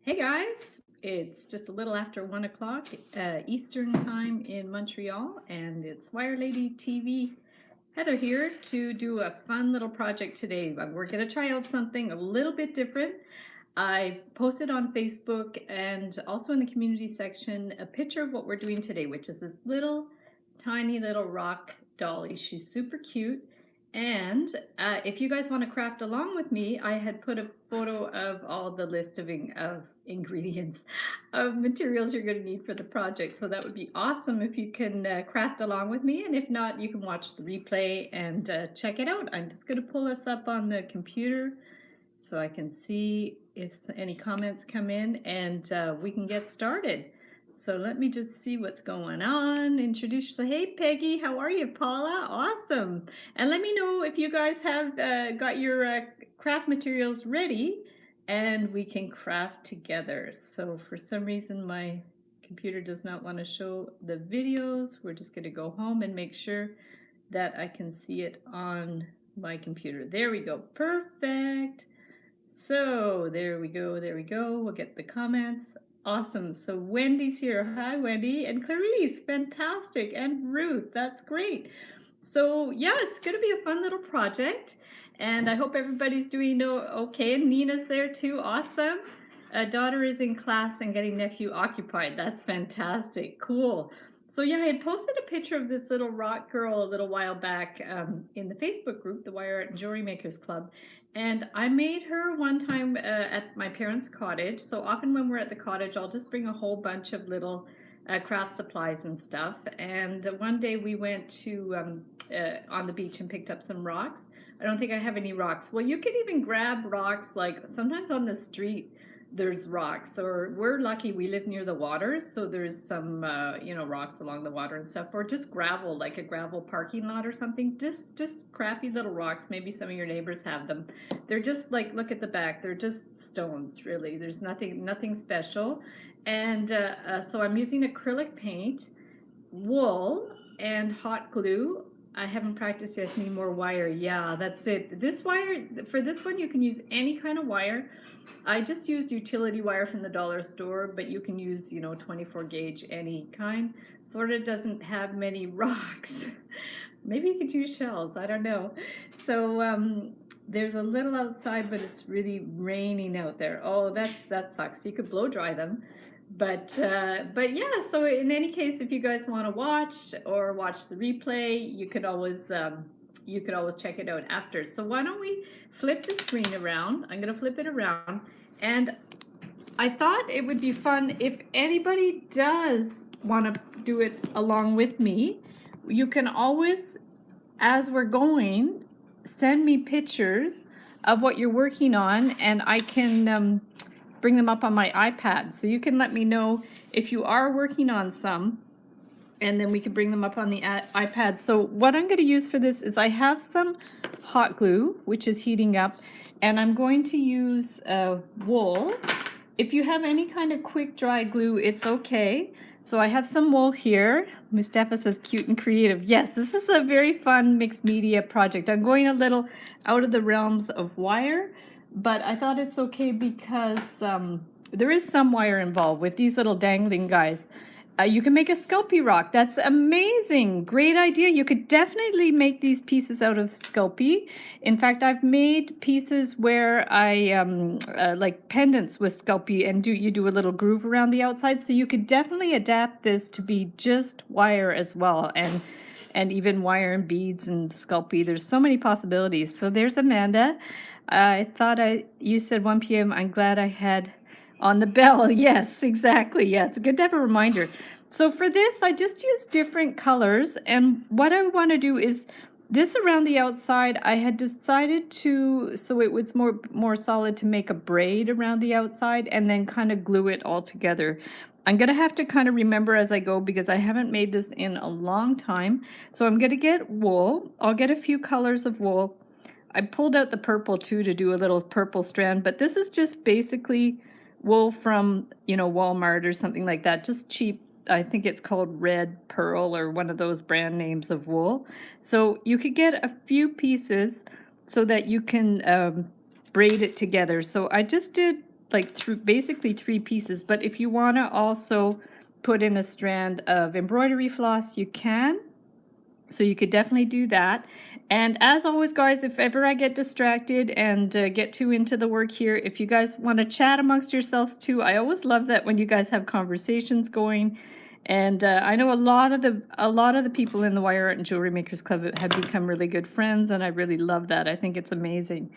Hey guys, it's just a little after 1 o'clock Eastern time in Montreal, and it's Lady TV Heather here to do a fun little project today. We're going to try out something a little bit different. I posted on Facebook and also in the community section a picture of what we're doing today, which is this little tiny little rock dolly. She's super cute. And if you guys want to craft along with me, I had put a photo of all the list of ingredients, of materials you're going to need for the project. So that would be awesome if you can craft along with me. And if not, you can watch the replay and check it out. I'm just going to pull this up on the computer so I can see if any comments come in, and we can get started. So let me just see what's going on. Introduce yourself. Hey Peggy, how are you? Paula, awesome. And let me know if you guys have got your craft materials ready and we can craft together. So for some reason my computer does not want to show the videos. We're just going to go home and make sure that I can see it on my computer. There we go. Perfect. So there we go, there we go. We'll get the comments. Awesome. So Wendy's here. Hi, Wendy. And Clarice, fantastic. And Ruth, that's great. So yeah, it's going to be a fun little project. And I hope everybody's doing okay. And Nina's there too. Awesome. Daughter is in class and getting nephew occupied. That's fantastic. Cool. So yeah, I had posted a picture of this little rock girl a little while back in the Facebook group, the Wire Art and Jewelry Makers Club. And I made her one time at my parents' cottage. So often when we're at the cottage, I'll just bring a whole bunch of little craft supplies and stuff. And one day we went to on the beach and picked up some rocks. I don't think I have any rocks. Well, you can even grab rocks, like sometimes on the street there's rocks, or we're lucky we live near the water, so there's some rocks along the water and stuff, or just gravel, like a gravel parking lot or something. Just crappy little rocks. Maybe some of your neighbors have them. They're just like, look at the back, they're just stones, really. There's nothing special. And so I'm using acrylic paint, wool, and hot glue. I haven't practiced yet. Need more wire. Yeah, that's it. This wire, for this one, you can use any kind of wire. I just used utility wire from the dollar store, but you can use, 24 gauge, any kind. Florida doesn't have many rocks. Maybe you could use shells, I don't know. So there's a little outside, but it's really raining out there. Oh, that sucks. You could blow dry them. But yeah, so in any case, if you guys want to watch the replay, you could always check it out after. So why don't we flip the screen around? I'm going to flip it around, and I thought it would be fun if anybody does want to do it along with me. You can always, as we're going, send me pictures of what you're working on, and I can bring them up on my iPad. So you can let me know if you are working on some, and then we can bring them up on the iPad. So what I'm going to use for this is I have some hot glue, which is heating up, and I'm going to use wool. If you have any kind of quick dry glue, it's okay. So I have some wool here. Miss Steffa says cute and creative. Yes, this is a very fun mixed media project. I'm going a little out of the realms of wire, but I thought it's okay because there is some wire involved with these little dangling guys. You can make a Sculpey rock. That's amazing. Great idea. You could definitely make these pieces out of Sculpey. In fact, I've made pieces where I like pendants with Sculpey, and you do a little groove around the outside. So you could definitely adapt this to be just wire as well, and even wire and beads and Sculpey. There's so many possibilities. So there's Amanda. I thought you said 1 p.m. I'm glad I had on the bell. Yes, exactly. Yeah, it's good to have a reminder. So for this, I just use different colors. And what I want to do is this around the outside, I had decided to, so it was more solid, to make a braid around the outside and then kind of glue it all together. I'm going to have to kind of remember as I go because I haven't made this in a long time. So I'm going to get wool. I'll get a few colors of wool. I pulled out the purple too to do a little purple strand, but this is just basically wool from, Walmart or something like that, just cheap. I think it's called Red Pearl or one of those brand names of wool. So you could get a few pieces so that you can braid it together. So I just did like basically 3 pieces, but if you want to also put in a strand of embroidery floss, you can. So you could definitely do that. And as always, guys, if ever I get distracted and get too into the work here, if you guys want to chat amongst yourselves too, I always love that when you guys have conversations going. And I know a lot of the people in the Wire Art and Jewelry Makers Club have become really good friends, and I really love that. I think it's amazing.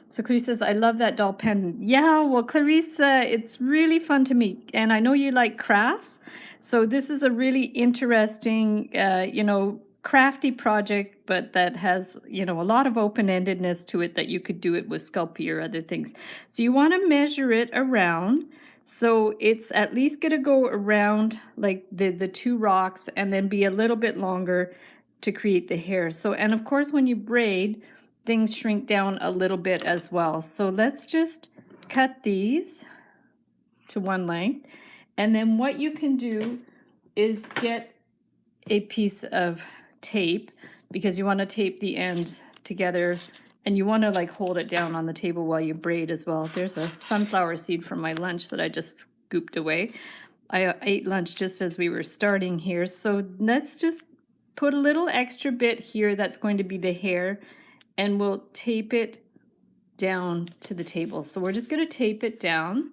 So Clarice says, I love that doll pendant. Yeah, well, Clarice, it's really fun to meet. And I know you like crafts. So this is a really interesting, you know, crafty project, but that has, you know, a lot of open-endedness to it, that you could do it with Sculpey or other things. So you want to measure it around. So it's at least going to go around like the 2 rocks and then be a little bit longer to create the hair. So, and of course, when you braid, things shrink down a little bit as well. So let's just cut these to 1 length. And then what you can do is get a piece of tape, because you want to tape the ends together, and you want to like hold it down on the table while you braid as well. There's a sunflower seed from my lunch that I just scooped away. I ate lunch just as we were starting here. So let's just put a little extra bit here that's going to be the hair, and we'll tape it down to the table. So we're just going to tape it down,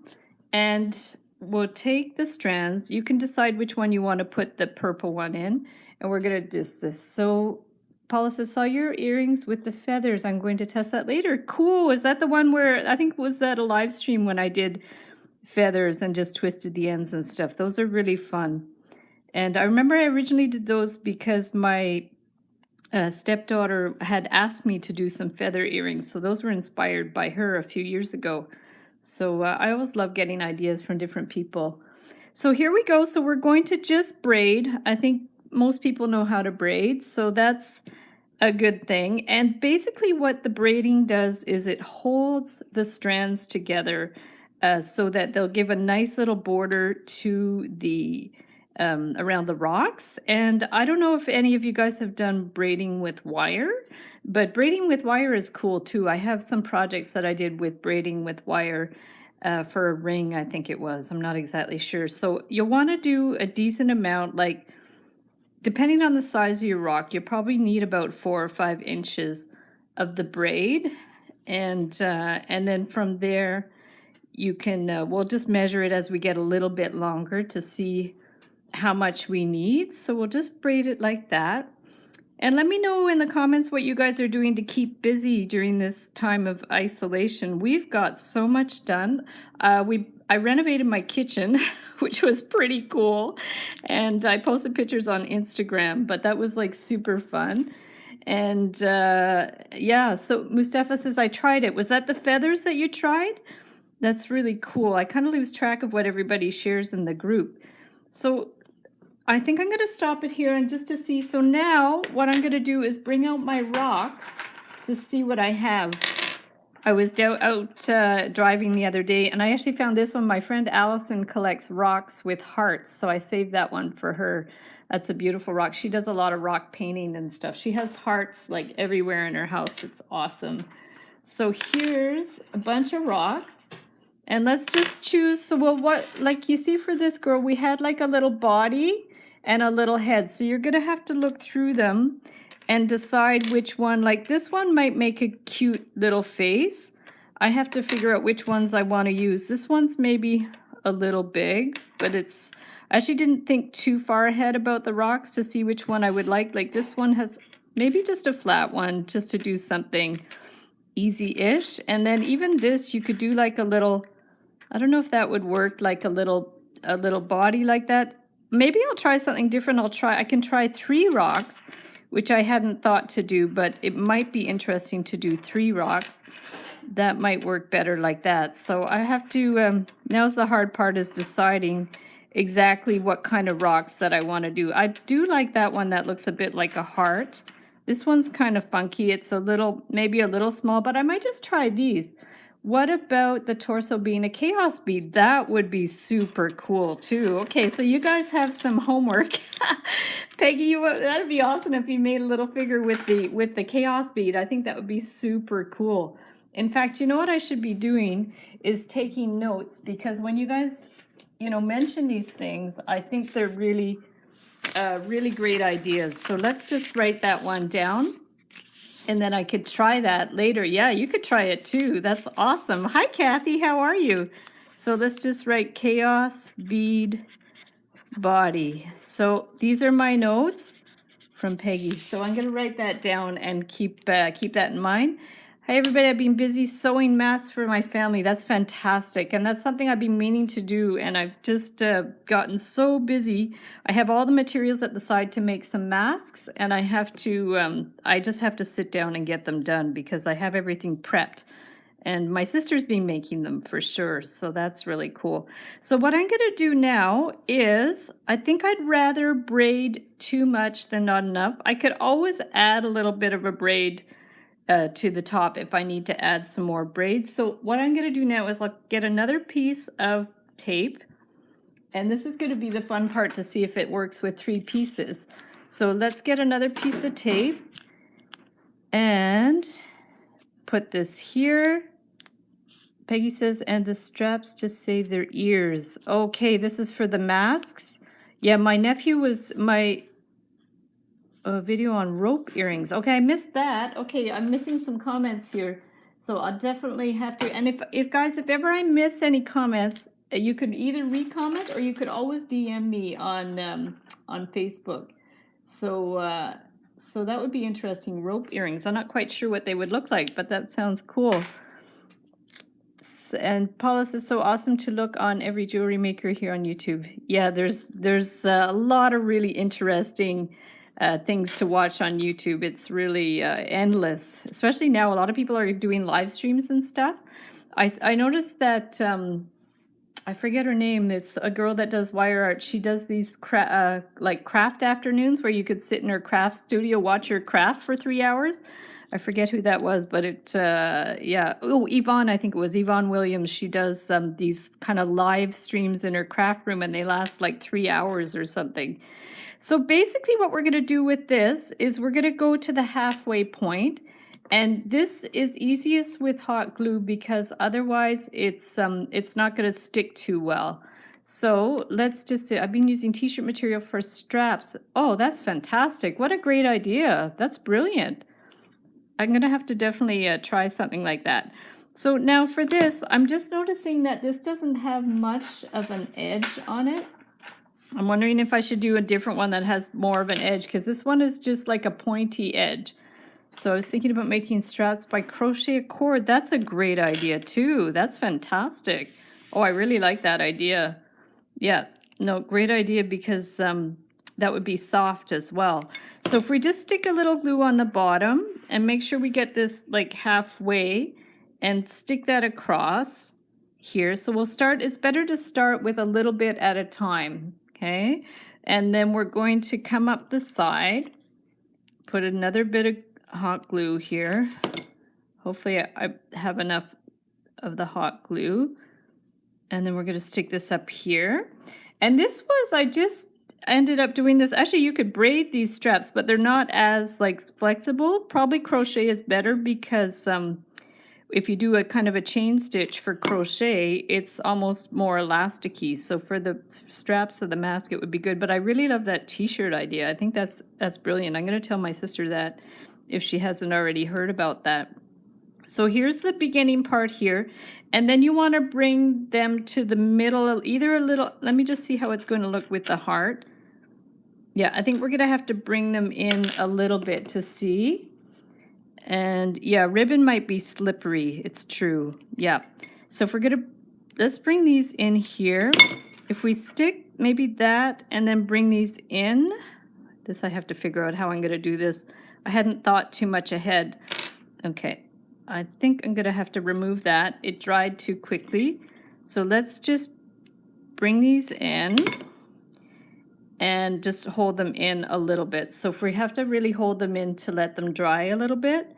and we'll take the strands. You can decide which one you want to put the purple one in, and we're going to do this. So Paula says, saw your earrings with the feathers. I'm going to test that later. Cool. Is that the one where, I think, was that a live stream when I did feathers and just twisted the ends and stuff? Those are really fun. And I remember I originally did those because my stepdaughter had asked me to do some feather earrings. So those were inspired by her a few years ago. So I always love getting ideas from different people. So here we go. So we're going to just braid. I think most people know how to braid, so that's a good thing. And basically what the braiding does is it holds the strands together so that they'll give a nice little border to the around the rocks. And I don't know if any of you guys have done braiding with wire, but braiding with wire is cool too. I have some projects that I did with braiding with wire for a ring, I think it was. I'm not exactly sure. So you'll want to do a decent amount, like depending on the size of your rock, you probably need about 4 or 5 inches of the braid. And then from there, you can, we'll just measure it as we get a little bit longer to see how much we need. So we'll just braid it like that. And let me know in the comments what you guys are doing to keep busy during this time of isolation. We've got so much done. I renovated my kitchen, which was pretty cool. And I posted pictures on Instagram, but that was like super fun. And yeah, so Mustafa says, I tried it. Was that the feathers that you tried? That's really cool. I kind of lose track of what everybody shares in the group. So I think I'm going to stop it here and just to see. So now what I'm going to do is bring out my rocks to see what I have. I was out driving the other day, and I actually found this one. My friend Allison collects rocks with hearts, so I saved that one for her. That's a beautiful rock. She does a lot of rock painting and stuff. She has hearts like everywhere in her house. It's awesome. So here's a bunch of rocks. And let's just choose. So well, what, like you see for this girl, we had like a little body and a little head. So you're going to have to look through them and decide which one. Like this one might make a cute little face. I have to figure out which ones I want to use. This one's maybe a little big, but it's, I actually didn't think too far ahead about the rocks to see which one I would like. Like this one has maybe just a flat one just to do something easy-ish. And then even this, you could do like a little, I don't know if that would work, like a little body like that. Maybe I'll try something different. I can try 3 rocks, which I hadn't thought to do, but it might be interesting to do 3 rocks. That might work better like that. So I have to, now's the hard part, is deciding exactly what kind of rocks that I want to do. I do like that one that looks a bit like a heart. This one's kind of funky. It's a little, maybe a little small, but I might just try these. What about the torso being a chaos bead? That would be super cool too. Okay, so you guys have some homework. Peggy, that'd be awesome if you made a little figure with the chaos bead. I think that would be super cool. In fact, you know what I should be doing is taking notes, because when you guys, you know, mention these things, I think they're really, really great ideas. So let's just write that one down, and then I could try that later. Yeah, you could try it too. That's awesome. Hi, Kathy. How are you? So let's just write chaos bead body. So these are my notes from Peggy. So I'm going to write that down and keep that in mind. Hi, everybody. I've been busy sewing masks for my family. That's fantastic. And that's something I've been meaning to do. And I've just gotten so busy. I have all the materials at the side to make some masks. And I have to, I just have to sit down and get them done because I have everything prepped. And my sister's been making them for sure. So that's really cool. So what I'm going to do now is, I think I'd rather braid too much than not enough. I could always add a little bit of a braid to the top if I need to add some more braids. So what I'm going to do now is I'll get another piece of tape. And this is going to be the fun part, to see if it works with 3 pieces. So let's get another piece of tape and put this here. Peggy says, and the straps to save their ears. Okay, this is for the masks. Yeah, my nephew was my video on rope earrings. Okay, I missed that. Okay, I'm missing some comments here. So I'll definitely have to, and if guys, if ever I miss any comments, you could either re-comment or you could always DM me on Facebook. So so that would be interesting. Rope earrings. I'm not quite sure what they would look like, but that sounds cool. And Paula says, so awesome to look on every jewelry maker here on YouTube. Yeah, there's a lot of really interesting things to watch on YouTube. It's really endless, especially now. A lot of people are doing live streams and stuff. I noticed that, I forget her name. It's a girl that does wire art. She does these like craft afternoons where you could sit in her craft studio, watch her craft for 3 hours. I forget who that was, but it, yeah. Oh, Yvonne, I think it was Yvonne Williams. She does these kind of live streams in her craft room, and they last like 3 hours or something. So basically what we're going to do with this is we're going to go to the halfway point. And this is easiest with hot glue because otherwise it's not going to stick too well. So let's just say I've been using t-shirt material for straps. Oh, that's fantastic. What a great idea. That's brilliant. I'm going to have to definitely try something like that. So now for this, I'm just noticing that this doesn't have much of an edge on it. I'm wondering if I should do a different one that has more of an edge, because this one is just like a pointy edge. So I was thinking about making straps by crochet a cord. That's a great idea too. That's fantastic. Oh, I really like that idea. Yeah, no, great idea, because that would be soft as well. So if we just stick a little glue on the bottom and make sure we get this like halfway and stick that across here. So we'll start, it's better to start with a little bit at a time, okay? And then we're going to come up the side, put another bit of hot glue here. Hopefully I have enough of the hot glue. And then we're going to stick this up here. And this was, I just ended up doing this. Actually, you could braid these straps, but they're not as like flexible. Probably crochet is better, because if you do a kind of a chain stitch for crochet, it's almost more elasticy. So for the straps of the mask, it would be good. But I really love that t-shirt idea. I think that's brilliant. I'm going to tell my sister that if she hasn't already heard about that. So here's the beginning part here, and then you want to bring them to the middle, either a little, let me just see how it's going to look with the heart. Yeah, I think we're going to have to bring them in a little bit to see. And yeah, ribbon might be slippery. It's true. Yeah. So if we're going to, let's bring these in here. If we stick maybe that and then bring these in, this I have to figure out how I'm going to do this. I hadn't thought too much ahead. Okay. I think I'm going to have to remove that. It dried too quickly. So let's just bring these in and just hold them in a little bit. So if we have to really hold them in to let them dry a little bit.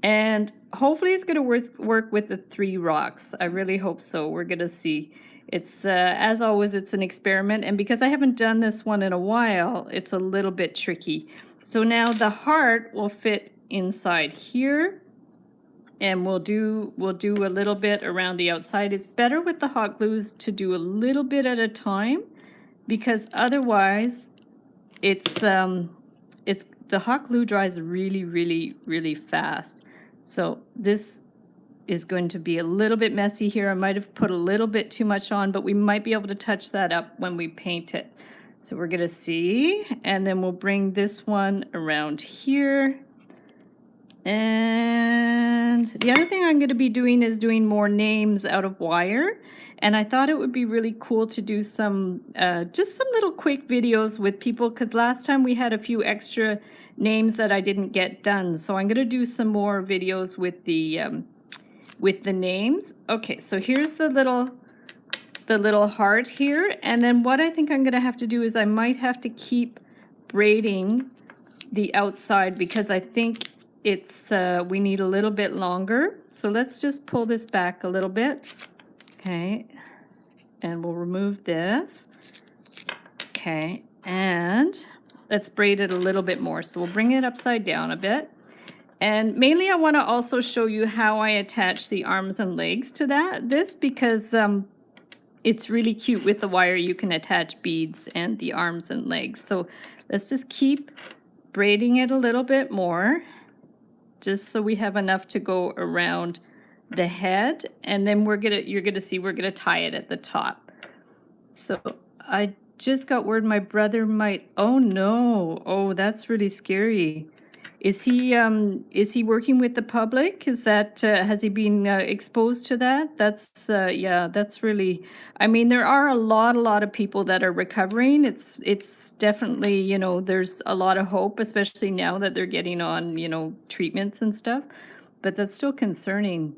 And hopefully it's going to work with the 3 rocks. I really hope so. We're going to see. It's, as always, it's an experiment. And because I haven't done this one in a while, it's a little bit tricky. So now the heart will fit inside here. And we'll do a little bit around the outside. It's better with the hot glues to do a little bit at a time, because otherwise it's the hot glue dries really, really, really fast. So this is going to be a little bit messy here. I might have put a little bit too much on, but we might be able to touch that up when we paint it. So we're gonna see, and then we'll bring this one around here. And the other thing I'm going to be doing is doing more names out of wire. And I thought it would be really cool to do some, just some little quick videos with people, because last time we had a few extra names that I didn't get done. So I'm going to do some more videos with the names. Okay, so here's the little heart here. And then what I think I'm going to have to do is I might have to keep braiding the outside, because I think it's we need a little bit longer. So let's just pull this back a little bit. Okay, and we'll remove this. Okay, and let's braid it a little bit more. So we'll bring it upside down a bit. And mainly I want to also show you how I attach the arms and legs to this, because it's really cute with the wire. You can attach beads and the arms and legs. So let's just keep braiding it a little bit more, just so we have enough to go around the head. And then you're gonna see we're gonna tie it at the top. So I just got word my brother might, oh no, oh, that's really scary. Is he working with the public? Is that has he been exposed to that? That's yeah, that's really, I mean, there are a lot of people that are recovering. It's definitely, you know, there's a lot of hope, especially now that they're getting on, you know, treatments and stuff. But that's still concerning.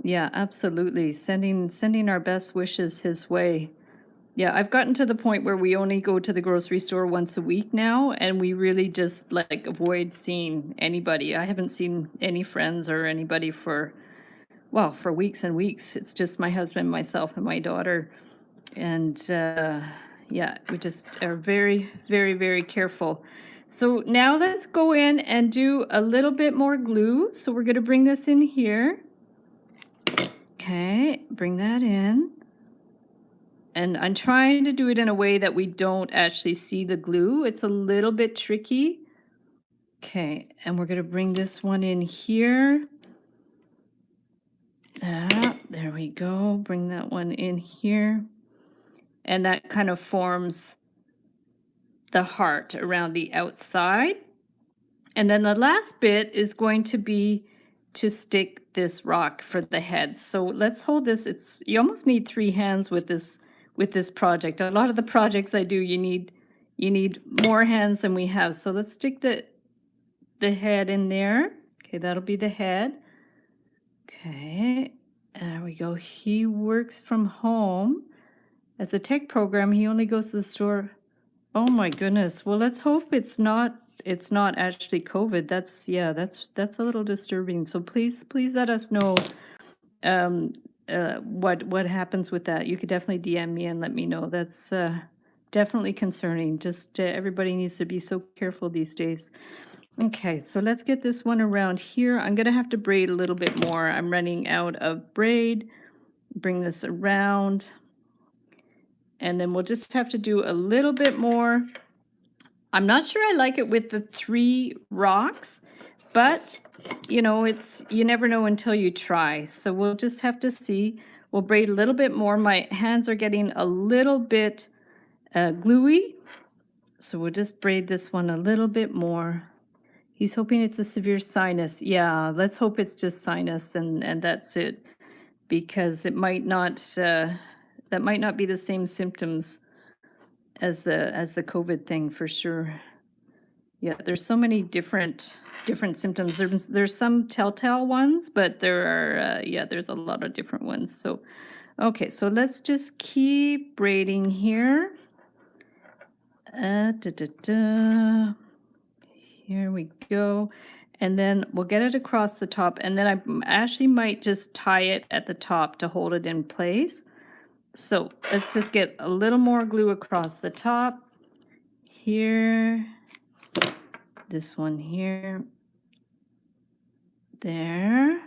Yeah, absolutely. Sending our best wishes his way. Yeah, I've gotten to the point where we only go to the grocery store once a week now, and we really just like avoid seeing anybody. I haven't seen any friends or anybody for weeks and weeks. It's just my husband, myself, and my daughter. And yeah, we just are very, very, very careful. So now let's go in and do a little bit more glue. So we're going to bring this in here. Okay, bring that in. And I'm trying to do it in a way that we don't actually see the glue. It's a little bit tricky. Okay, and we're going to bring this one in here. There we go. Bring that one in here. And that kind of forms the heart around the outside. And then the last bit is going to be to stick this rock for the head. So let's hold this. You almost need 3 hands with this project. A lot of the projects I do, you need more hands than we have. So let's stick the head in there. Okay, that'll be the head. Okay, there we go. He works from home. As a tech program, he only goes to the store. Oh my goodness. Well, let's hope it's not actually COVID. That's a little disturbing. So please let us know what happens with that. You could definitely DM me and let me know. That's definitely concerning. Just everybody needs to be so careful these days. Okay, so let's get this one around here. I'm gonna have to braid a little bit more. I'm running out of braid. Bring this around. And then we'll just have to do a little bit more. I'm not sure I like it with the 3 rocks, but you know, you never know until you try. So we'll just have to see. We'll braid a little bit more. My hands are getting a little bit gluey. So we'll just braid this one a little bit more. He's hoping it's a severe sinus. Yeah, let's hope it's just sinus and that's it, because it might not, that might not be the same symptoms as the COVID thing for sure. Yeah, there's so many different symptoms. There's some telltale ones, but there are there's a lot of different ones. So okay, so let's just keep braiding here. Here we go. And then we'll get it across the top, and then I actually might just tie it at the top to hold it in place. So let's just get a little more glue across the top. Here, this one here, there.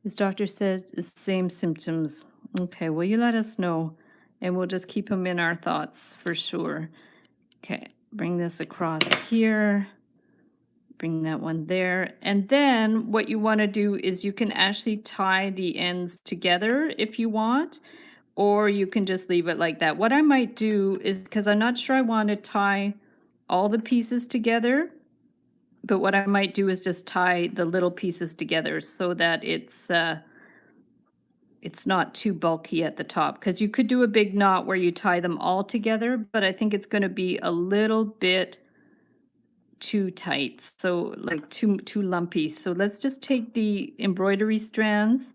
His doctor said the same symptoms. Okay, well, you let us know, and we'll just keep him in our thoughts for sure. Okay, bring this across here. Bring that one there. And then what you want to do is you can actually tie the ends together if you want, or you can just leave it like that. What I might do is, because I'm not sure I want to tie all the pieces together, but what I might do is just tie the little pieces together so that it's not too bulky at the top, because you could do a big knot where you tie them all together, but I think it's going to be a little bit too tight, so like too lumpy. So let's just take the embroidery strands.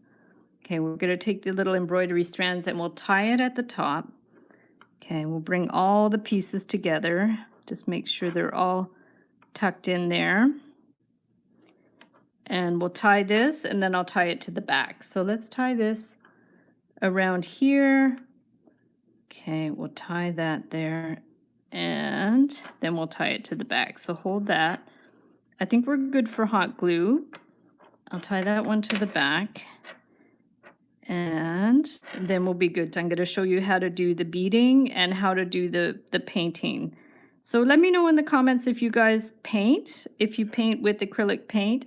Okay, we're going to take the little embroidery strands and we'll tie it at the top. Okay, we'll bring all the pieces together. Just make sure they're all tucked in there. And we'll tie this, and then I'll tie it to the back. So let's tie this around here. Okay, we'll tie that there, and then we'll tie it to the back. So hold that. I think we're good for hot glue. I'll tie that one to the back, and then we'll be good. I'm going to show you how to do the beading and how to do the painting. So let me know in the comments if you guys paint, if you paint with acrylic paint.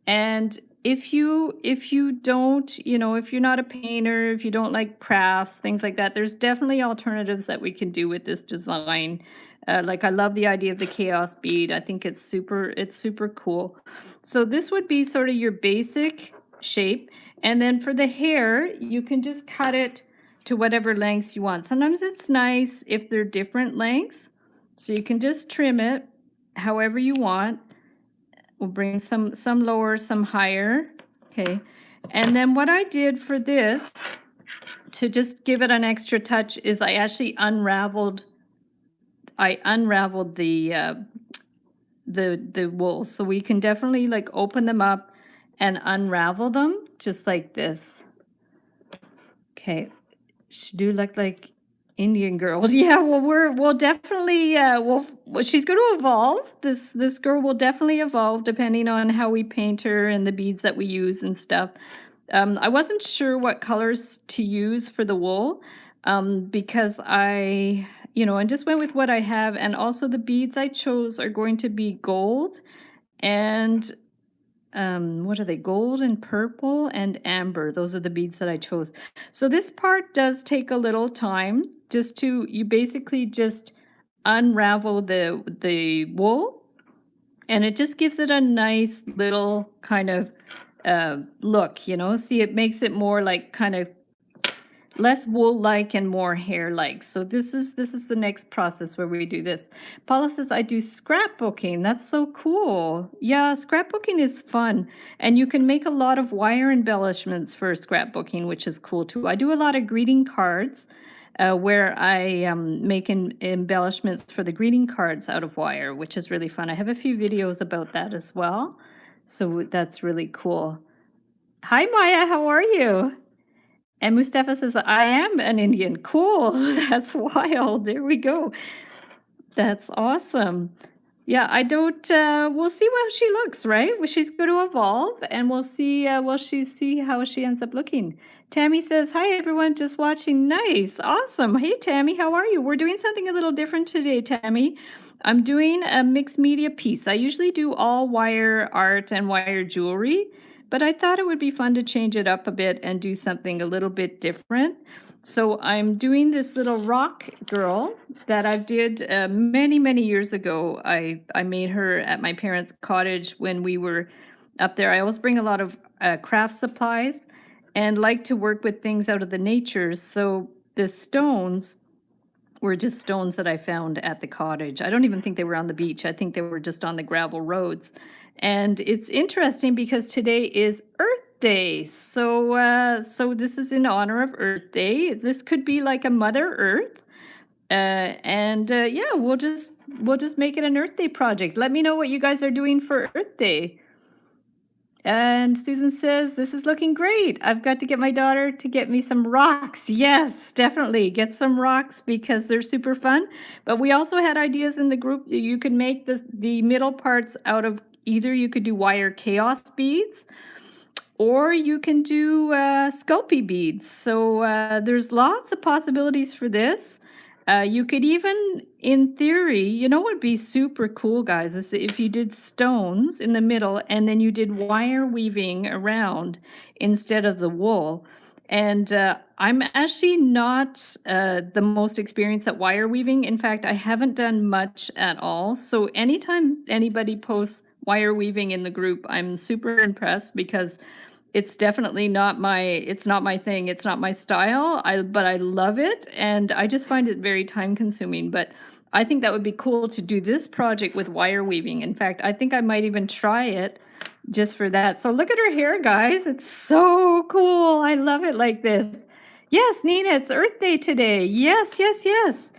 And if you don't, you know, if you're not a painter, if you don't like crafts, things like that, there's definitely alternatives that we can do with this design. Like I love the idea of the chaos bead. I think it's super cool. So this would be sort of your basic shape. And then for the hair, you can just cut it to whatever lengths you want. Sometimes it's nice if they're different lengths. So you can just trim it however you want. We'll bring some lower, some higher. Okay. And then what I did for this, to just give it an extra touch, is I actually unraveled the wool. So we can definitely like open them up and unravel them just like this. Okay. She do look like Indian girl. Yeah, well, we'll definitely she's going to evolve. This girl will definitely evolve depending on how we paint her and the beads that we use and stuff. I wasn't sure what colors to use for the wool, because I just went with what I have, and also the beads I chose are going to be gold and what are they? Gold and purple and amber. Those are the beads that I chose. So this part does take a little time. You basically just unravel the wool, and it just gives it a nice little kind of look, See, it makes it more like kind of less wool-like and more hair-like. So this is the next process where we do this. Paula says, I do scrapbooking. That's so cool. Yeah, scrapbooking is fun. And you can make a lot of wire embellishments for scrapbooking, which is cool too. I do a lot of greeting cards where I make embellishments for the greeting cards out of wire, which is really fun. I have a few videos about that as well. So that's really cool. Hi, Maya. How are you? And Mustafa says, I am an Indian. Cool. That's wild. There we go. That's awesome. Yeah, I don't, we'll see how she looks, right? Well, she's going to evolve, and we'll see how she ends up looking. Tammy says, hi, everyone, just watching. Nice. Awesome. Hey, Tammy, how are you? We're doing something a little different today, Tammy. I'm doing a mixed media piece. I usually do all wire art and wire jewelry, but I thought it would be fun to change it up a bit and do something a little bit different. So I'm doing this little rock girl that I did many, many years ago. I made her at my parents' cottage when we were up there. I always bring a lot of craft supplies and like to work with things out of the nature. So the stones were just stones that I found at the cottage. I don't even think they were on the beach. I think they were just on the gravel roads. And it's interesting because today is Earth Day. So so this is in honor of Earth Day. This could be like a Mother Earth. Yeah, we'll just make it an Earth Day project. Let me know what you guys are doing for Earth Day. And Susan says, this is looking great. I've got to get my daughter to get me some rocks. Yes, definitely. Get some rocks because they're super fun. But we also had ideas in the group that you could make the middle parts out of either you could do wire chaos beads, or you can do Sculpey beads. So there's lots of possibilities for this. You could even, in theory, you know what would be super cool, guys, is if you did stones in the middle and then you did wire weaving around instead of the wool. And I'm actually not the most experienced at wire weaving. In fact, I haven't done much at all. So anytime anybody posts wire weaving in the group, I'm super impressed because it's definitely not my thing. It's not my style. But I love it, and I just find it very time consuming. But I think that would be cool to do this project with wire weaving. In fact, I think I might even try it just for that. So look at her hair, guys. It's so cool. I love it like this. Yes, Nina, it's Earth Day today. Yes, yes, yes.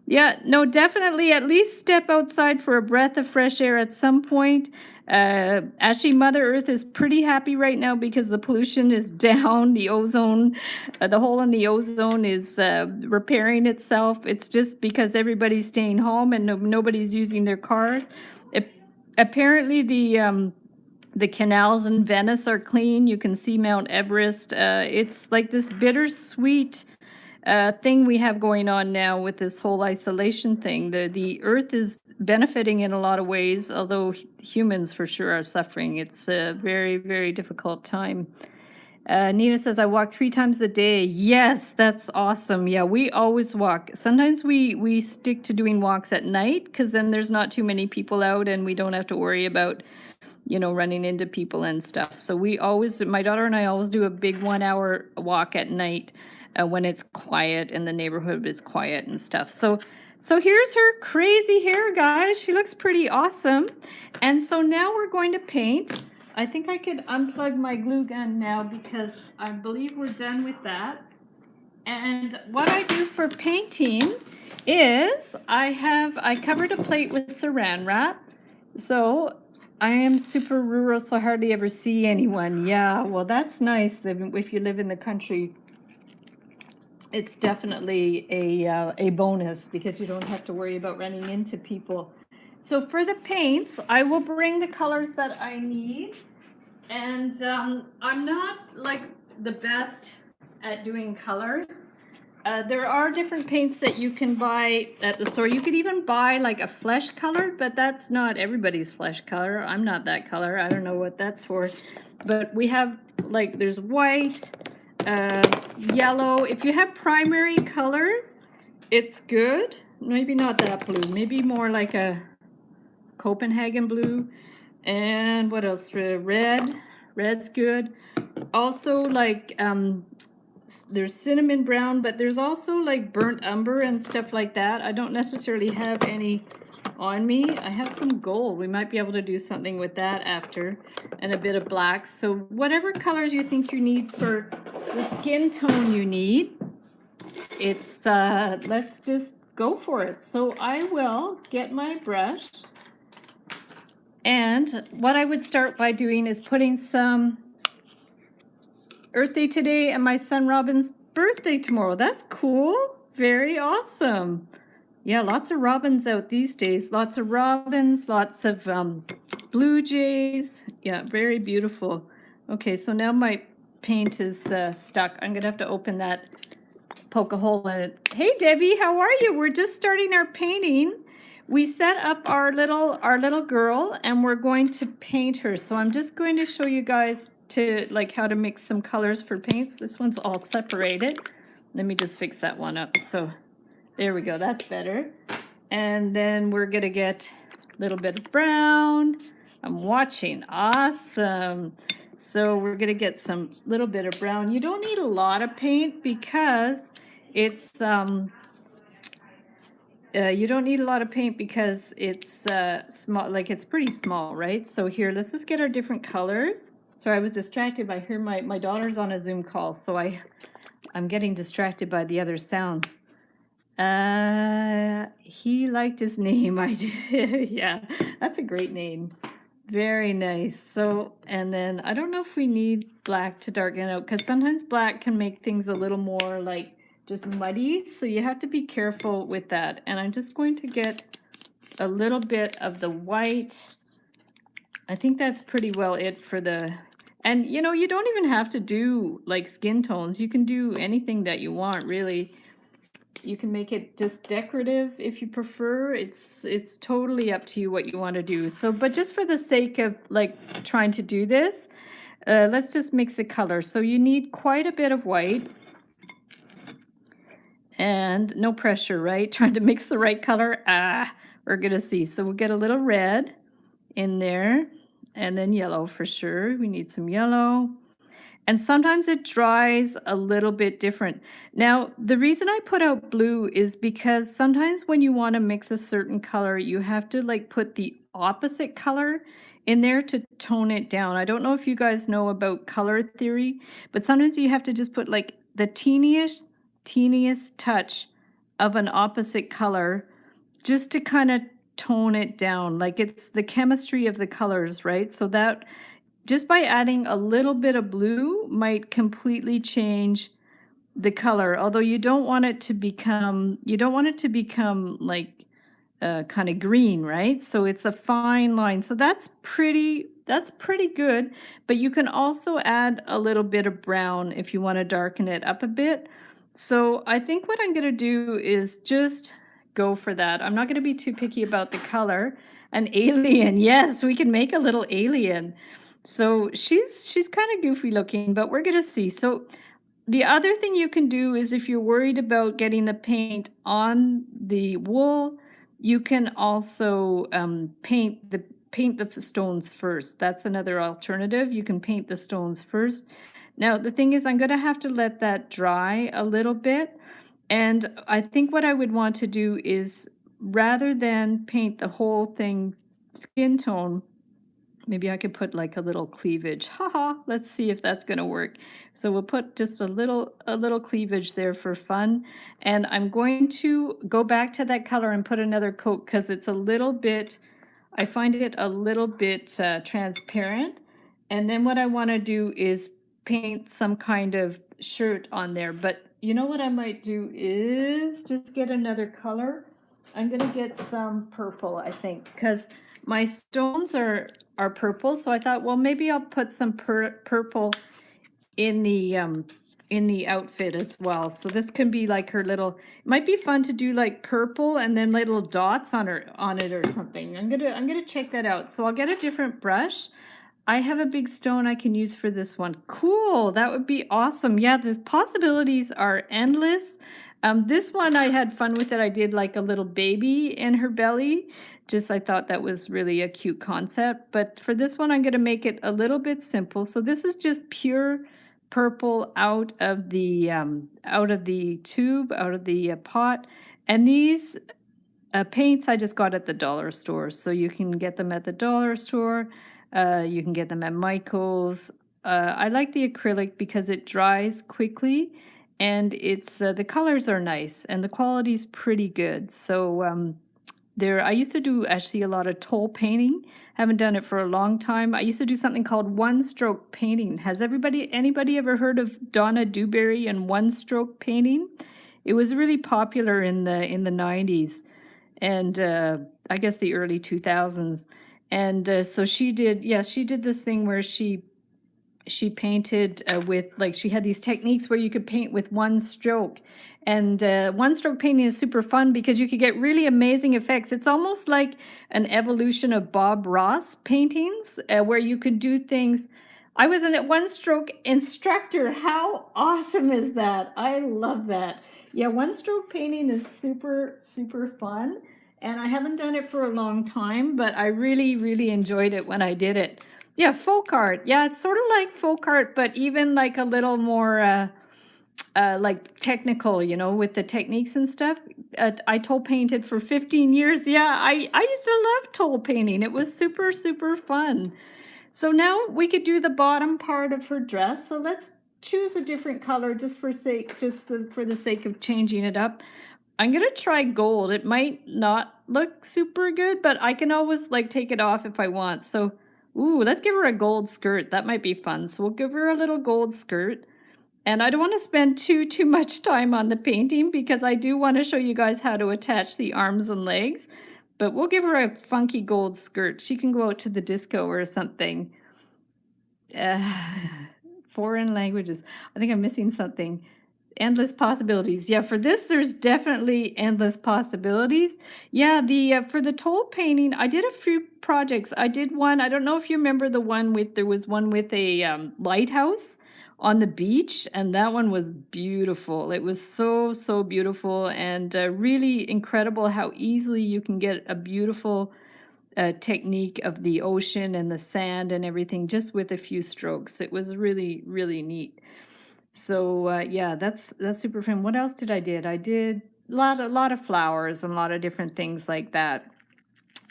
Yeah, no, definitely at least step outside for a breath of fresh air at some point. Actually, Mother Earth is pretty happy right now because the pollution is down. The ozone, the hole in the ozone is repairing itself. It's just because everybody's staying home and nobody's using their cars. Apparently, the canals in Venice are clean. You can see Mount Everest. It's like this bittersweet thing we have going on now with this whole isolation thing. The Earth is benefiting in a lot of ways, although humans for sure are suffering. It's a very, very difficult time. Nina says, I walk 3 times a day. Yes, that's awesome. Yeah, we always walk. Sometimes we stick to doing walks at night because then there's not too many people out and we don't have to worry about, you know, running into people and stuff. So we always, my daughter and I always do a big 1-hour walk at night when it's quiet and the neighborhood is quiet and stuff. So here's her crazy hair, guys. She looks pretty awesome. And so now we're going to paint. I think I could unplug my glue gun now because I believe we're done with that. And what I do for painting is I covered a plate with saran wrap. So I am super rural, so I hardly ever see anyone. Yeah, well, that's nice if you live in the country. It's definitely a bonus because you don't have to worry about running into people. So for the paints, I will bring the colors that I need. And I'm not like the best at doing colors. There are different paints that you can buy at the store. You could even buy like a flesh color, but that's not everybody's flesh color. I'm not that color. I don't know what that's for. But we have like, there's white, yellow. If you have primary colors, it's good. Maybe not that blue. Maybe more like a Copenhagen blue. And what else? Red. Red's good. Also like there's cinnamon brown, but there's also like burnt umber and stuff like that. I don't necessarily have any on me. I have some gold. We might be able to do something with that after, and a bit of black. So whatever colors you think you need for the skin tone you need, it's let's just go for it. So I will get my brush, and what I would start by doing is putting some Earth Day today and my son Robin's birthday tomorrow. That's cool. Very awesome. Yeah, lots of robins out these days. Lots of robins, lots of blue jays. Yeah, very beautiful. Okay, so now my paint is stuck. I'm gonna have to open that, poke a hole in it. Hey Debbie, how are you? We're just starting our painting. We set up our little girl and we're going to paint her. So I'm just going to show you guys to like how to mix some colors for paints. This one's all separated. Let me just fix that one up. So there we go, that's better. And then we're gonna get a little bit of brown. I'm watching, awesome. So we're gonna get some little bit of brown. You don't need a lot of paint because it's you don't need a lot of paint because it's small, like it's pretty small, right? So here, let's just get our different colors. Sorry, I was distracted by her. My daughter's on a Zoom call, so I'm getting distracted by the other sounds. He liked his name. I did. Yeah, that's a great name. Very nice. So, and then I don't know if we need black to darken out because sometimes black can make things a little more like just muddy. So you have to be careful with that. And I'm just going to get a little bit of the white. I think that's pretty well it for the And you know, you don't even have to do like skin tones. You can do anything that you want, really. You can make it just decorative if you prefer. It's totally up to you what you want to do. So, but just for the sake of like trying to do this, let's just mix a color. So you need quite a bit of white. And no pressure, right? Trying to mix the right color. We're gonna see. So we'll get a little red in there, and then yellow for sure. We need some yellow. And sometimes it dries a little bit different. Now, the reason I put out blue is because sometimes when you want to mix a certain color, you have to like put the opposite color in there to tone it down. I don't know if you guys know about color theory, but sometimes you have to just put like the teeniest touch of an opposite color just to kind of tone it down. Like it's the chemistry of the colors, right? So that just by adding a little bit of blue might completely change the color. Although you don't want it to become like kind of green, right? So it's a fine line. So that's pretty good. But you can also add a little bit of brown if you want to darken it up a bit. So I think what I'm going to do is just go for that. I'm not going to be too picky about the color. An alien, yes, we can make a little alien. So she's kind of goofy looking, but we're going to see. So the other thing you can do is if you're worried about getting the paint on the wool, you can also paint the stones first. That's another alternative. You can paint the stones first. Now, the thing is, I'm going to have to let that dry a little bit. And I think what I would want to do is, rather than paint the whole thing skin tone, maybe I could put like a little cleavage. Haha, let's see if that's going to work. So we'll put just a little cleavage there for fun. And I'm going to go back to that color and put another coat because it's a little bit, I find it a little bit transparent. And then what I want to do is paint some kind of shirt on there. But you know what I might do is just get another color. I'm going to get some purple, I think, because my stones are purple. So I thought, well, maybe I'll put some purple in the outfit as well. So this can be like her little, it might be fun to do like purple and then little dots on it or something. I'm gonna check that out. So I'll get a different brush. I have a big stone I can use for this one. Cool, that would be awesome. Yeah, the possibilities are endless. This one I had fun with it. I did like a little baby in her belly. Just I thought that was really a cute concept. But for this one, I'm going to make it a little bit simple. So this is just pure purple out of the tube, out of the pot. And these paints I just got at the dollar store. So you can get them at the dollar store. You can get them at Michael's. I like the acrylic because it dries quickly. And it's the colors are nice and the quality's pretty good. So I used to do actually a lot of toll painting. Haven't done it for a long time. I used to do something called one-stroke painting. Has anybody ever heard of Donna Dewberry and one-stroke painting? It was really popular in the 90s and I guess the early 2000s. And so she did this thing where she painted with, like, she had these techniques where you could paint with one stroke. And one stroke painting is super fun because you could get really amazing effects. It's almost like an evolution of Bob Ross paintings where you could do things. I was a one stroke instructor. How awesome is that? I love that. Yeah, one stroke painting is super, super fun. And I haven't done it for a long time, but I really, really enjoyed it when I did it. Yeah, folk art. Yeah, it's sort of like folk art, but even like a little more like technical, you know, with the techniques and stuff. I toll painted for 15 years. Yeah, I used to love toll painting. It was super, super fun. So now we could do the bottom part of her dress. So let's choose a different color just for the sake of changing it up. I'm going to try gold. It might not look super good, but I can always like take it off if I want. So ooh, let's give her a gold skirt. That might be fun. So we'll give her a little gold skirt. And I don't want to spend too much time on the painting because I do want to show you guys how to attach the arms and legs. But we'll give her a funky gold skirt. She can go out to the disco or something. foreign languages. I think I'm missing something. Endless possibilities. Yeah, for this, there's definitely endless possibilities. Yeah, the for the toll painting, I did a few projects. I did one. I don't know if you remember the one with there was one with a lighthouse on the beach, and that one was beautiful. It was so beautiful and really incredible how easily you can get a beautiful technique of the ocean and the sand and everything just with a few strokes. It was really neat. So yeah, that's super fun. What else did I did? I did a lot of flowers and a lot of different things like that.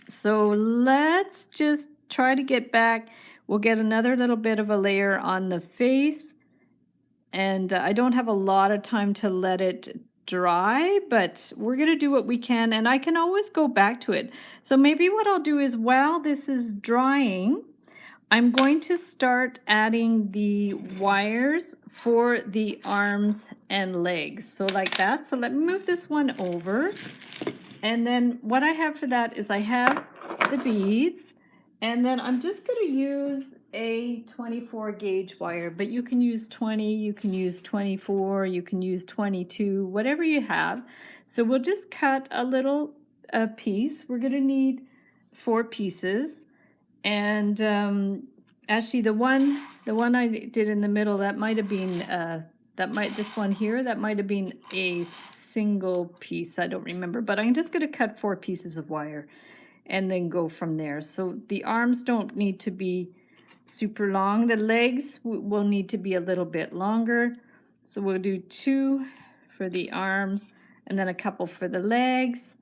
So let's just try to get back. We'll get another little bit of a layer on the face. And I don't have a lot of time to let it dry, but we're going to do what we can, and I can always go back to it. So maybe what I'll do is while this is drying, I'm going to start adding the wires for the arms and legs. So like that. So let me move this one over. And then what I have for that is I have the beads. And then I'm just going to use a 24 gauge wire, but you can use 20, you can use 24, you can use 22, whatever you have. So we'll just cut a little piece. We're going to need 4 pieces. And actually the one I did in the middle, that might have been this one here, that might have been a single piece. I don't remember, but I'm just going to cut 4 pieces of wire and then go from there. So the arms don't need to be super long. The legs will need to be a little bit longer. So we'll do 2 for the arms and then a couple for the legs.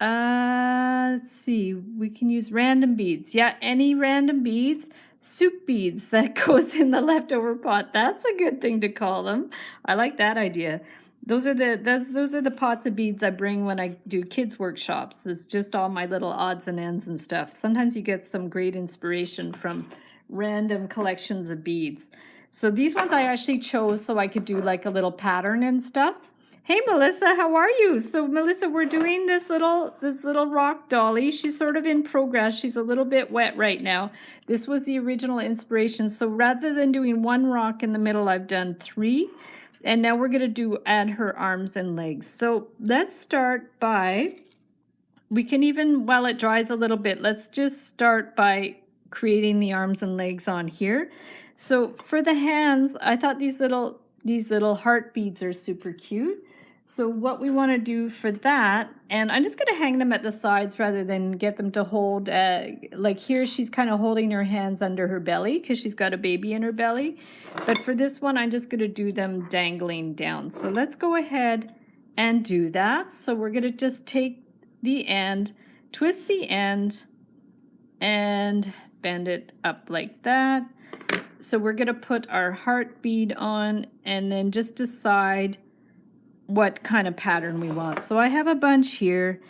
Let's see, we can use random beads. Yeah, any random beads. Soup beads that goes in the leftover pot. That's a good thing to call them. I like that idea. Those are the pots of beads I bring when I do kids workshops. It's just all my little odds and ends and stuff. Sometimes you get some great inspiration from random collections of beads. So these ones I actually chose so I could do like a little pattern and stuff. Hey Melissa, how are you? So Melissa, we're doing this little rock dolly. She's sort of in progress. She's a little bit wet right now. This was the original inspiration. So rather than doing 1 rock in the middle, I've done 3. And now we're going to add her arms and legs. So let's start by, we can even, while it dries a little bit, let's just start by creating the arms and legs on here. So for the hands, I thought these little heart beads are super cute. So what we want to do for that, and I'm just going to hang them at the sides rather than get them to hold, like here she's kind of holding her hands under her belly because she's got a baby in her belly. But for this one, I'm just going to do them dangling down. So let's go ahead and do that. So we're going to just take the end, twist the end, and bend it up like that. So we're going to put our heart bead on and then just decide what kind of pattern we want. So I have a bunch here.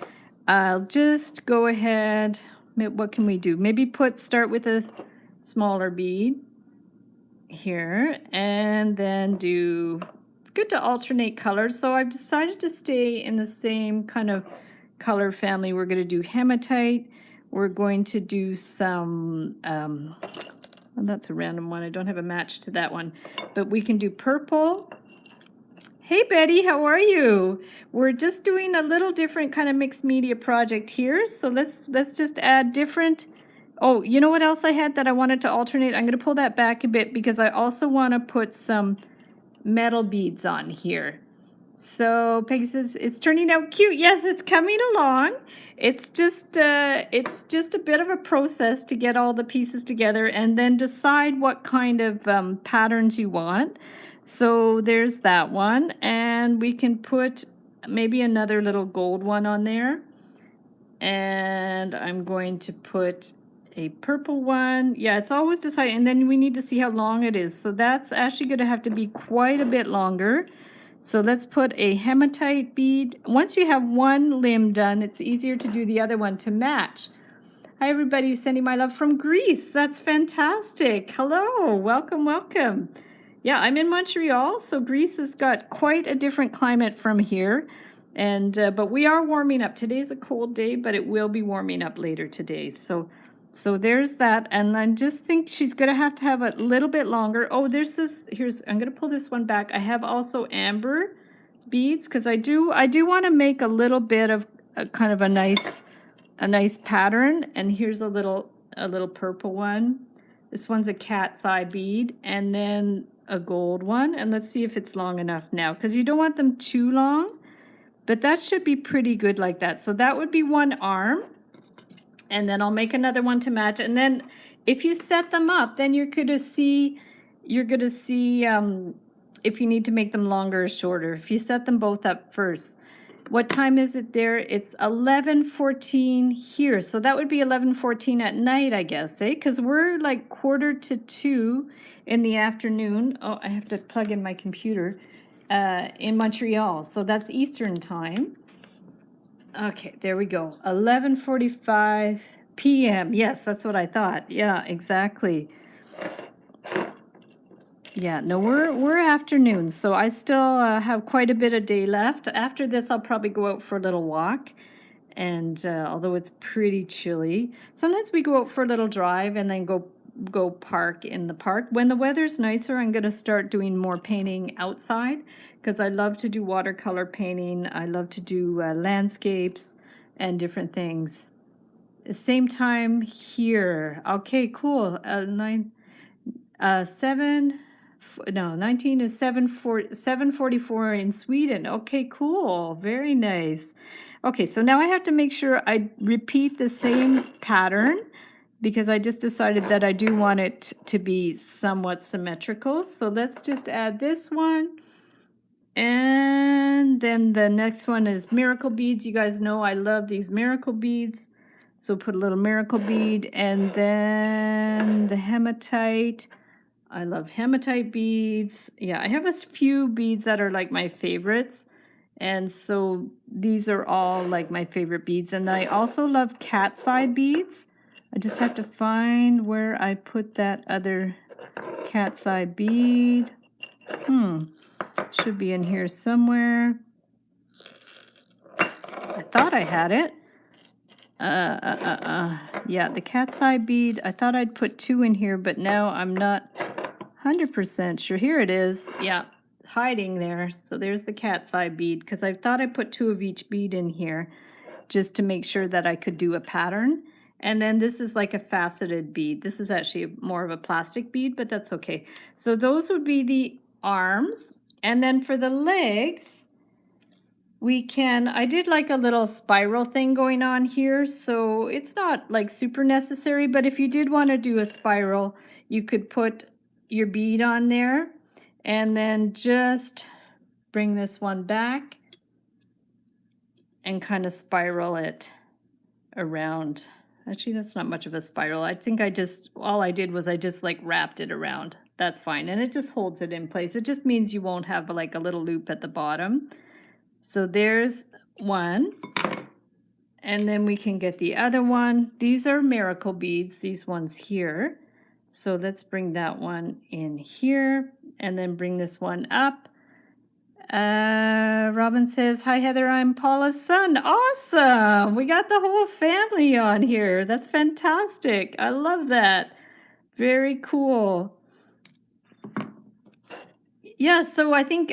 I'll just go ahead. What can we do? Maybe start with a smaller bead here and then do, it's good to alternate colors. So I've decided to stay in the same kind of color family. We're going to do hematite. We're going to do some, well, that's a random one. I don't have a match to that one, but we can do purple. Hey Betty, how are you? We're just doing a little different kind of mixed media project here. So let's just add different. Oh, you know what else I had that I wanted to alternate? I'm going to pull that back a bit because I also want to put some metal beads on here. So Peggy says it's turning out cute. Yes, it's coming along. It's just a bit of a process to get all the pieces together and then decide what kind of patterns you want. So there's that one, and we can put maybe another little gold one on there. And I'm going to put a purple one. Yeah, it's always decided, and then we need to see how long it is. So that's actually going to have to be quite a bit longer. So let's put a hematite bead. Once you have one limb done, it's easier to do the other one to match. Hi everybody, sending my love from Greece. That's fantastic. Hello, welcome, welcome. Yeah, I'm in Montreal, so Greece has got quite a different climate from here. And but we are warming up. Today's a cold day, but it will be warming up later today. So So there's that, and I just think she's gonna have to have a little bit longer. Oh, there's this, I'm gonna pull this one back. I have also amber beads, because I do want to make a little bit of a kind of a nice pattern. And here's a little purple one. This one's a cat's eye bead, and then a gold one. And let's see if it's long enough now, because you don't want them too long, but that should be pretty good like that. So that would be one arm. And then I'll make another one to match. And then if you set them up, then you're gonna see if you need to make them longer or shorter. If you set them both up first. What time is it there? It's 11:14 here. So that would be 11:14 at night, I guess, eh? Because we're like 1:45 in the afternoon. Oh, I have to plug in my computer in Montreal. So that's Eastern time. Okay, there we go. 11:45 p.m. Yes, that's what I thought. Yeah, exactly. Yeah, no, we're afternoons, so I still have quite a bit of day left. After this, I'll probably go out for a little walk, and although it's pretty chilly, sometimes we go out for a little drive and then go park in the park. When the weather's nicer, I'm going to start doing more painting outside, because I love to do watercolor painting. I love to do landscapes and different things. Same time here. Okay, cool. 19 is 7:44 in Sweden. Okay, cool. Very nice. Okay, so now I have to make sure I repeat the same pattern, because I just decided that I do want it to be somewhat symmetrical. So let's just add this one. And then the next one is miracle beads. You guys know I love these miracle beads. So put a little miracle bead, and then the hematite. I love hematite beads. Yeah, I have a few beads that are like my favorites. And so these are all like my favorite beads. And I also love cat's eye beads. I just have to find where I put that other cat's eye bead. Should be in here somewhere. I thought I had it. Yeah, the cat's eye bead. I thought I'd put 2 in here, but now I'm not 100% sure. Here it is. Yeah, it's hiding there. So there's the cat's eye bead, because I thought I put 2 of each bead in here just to make sure that I could do a pattern. And then this is like a faceted bead. This is actually more of a plastic bead, but that's okay. So those would be the arms. And then for the legs, I did like a little spiral thing going on here, so it's not like super necessary, but if you did want to do a spiral, you could put your bead on there and then just bring this one back and kind of spiral it around. Actually, that's not much of a spiral. I think all I did was I just like wrapped it around. That's fine, and it just holds it in place. It just means you won't have like a little loop at the bottom. So there's one, and then we can get the other one. These are miracle beads, these ones here. So let's bring that one in here, and then bring this one up. Robin says, hi Heather, I'm Paula's son. Awesome, we got the whole family on here. That's fantastic. I love that. Very cool. Yeah, so I think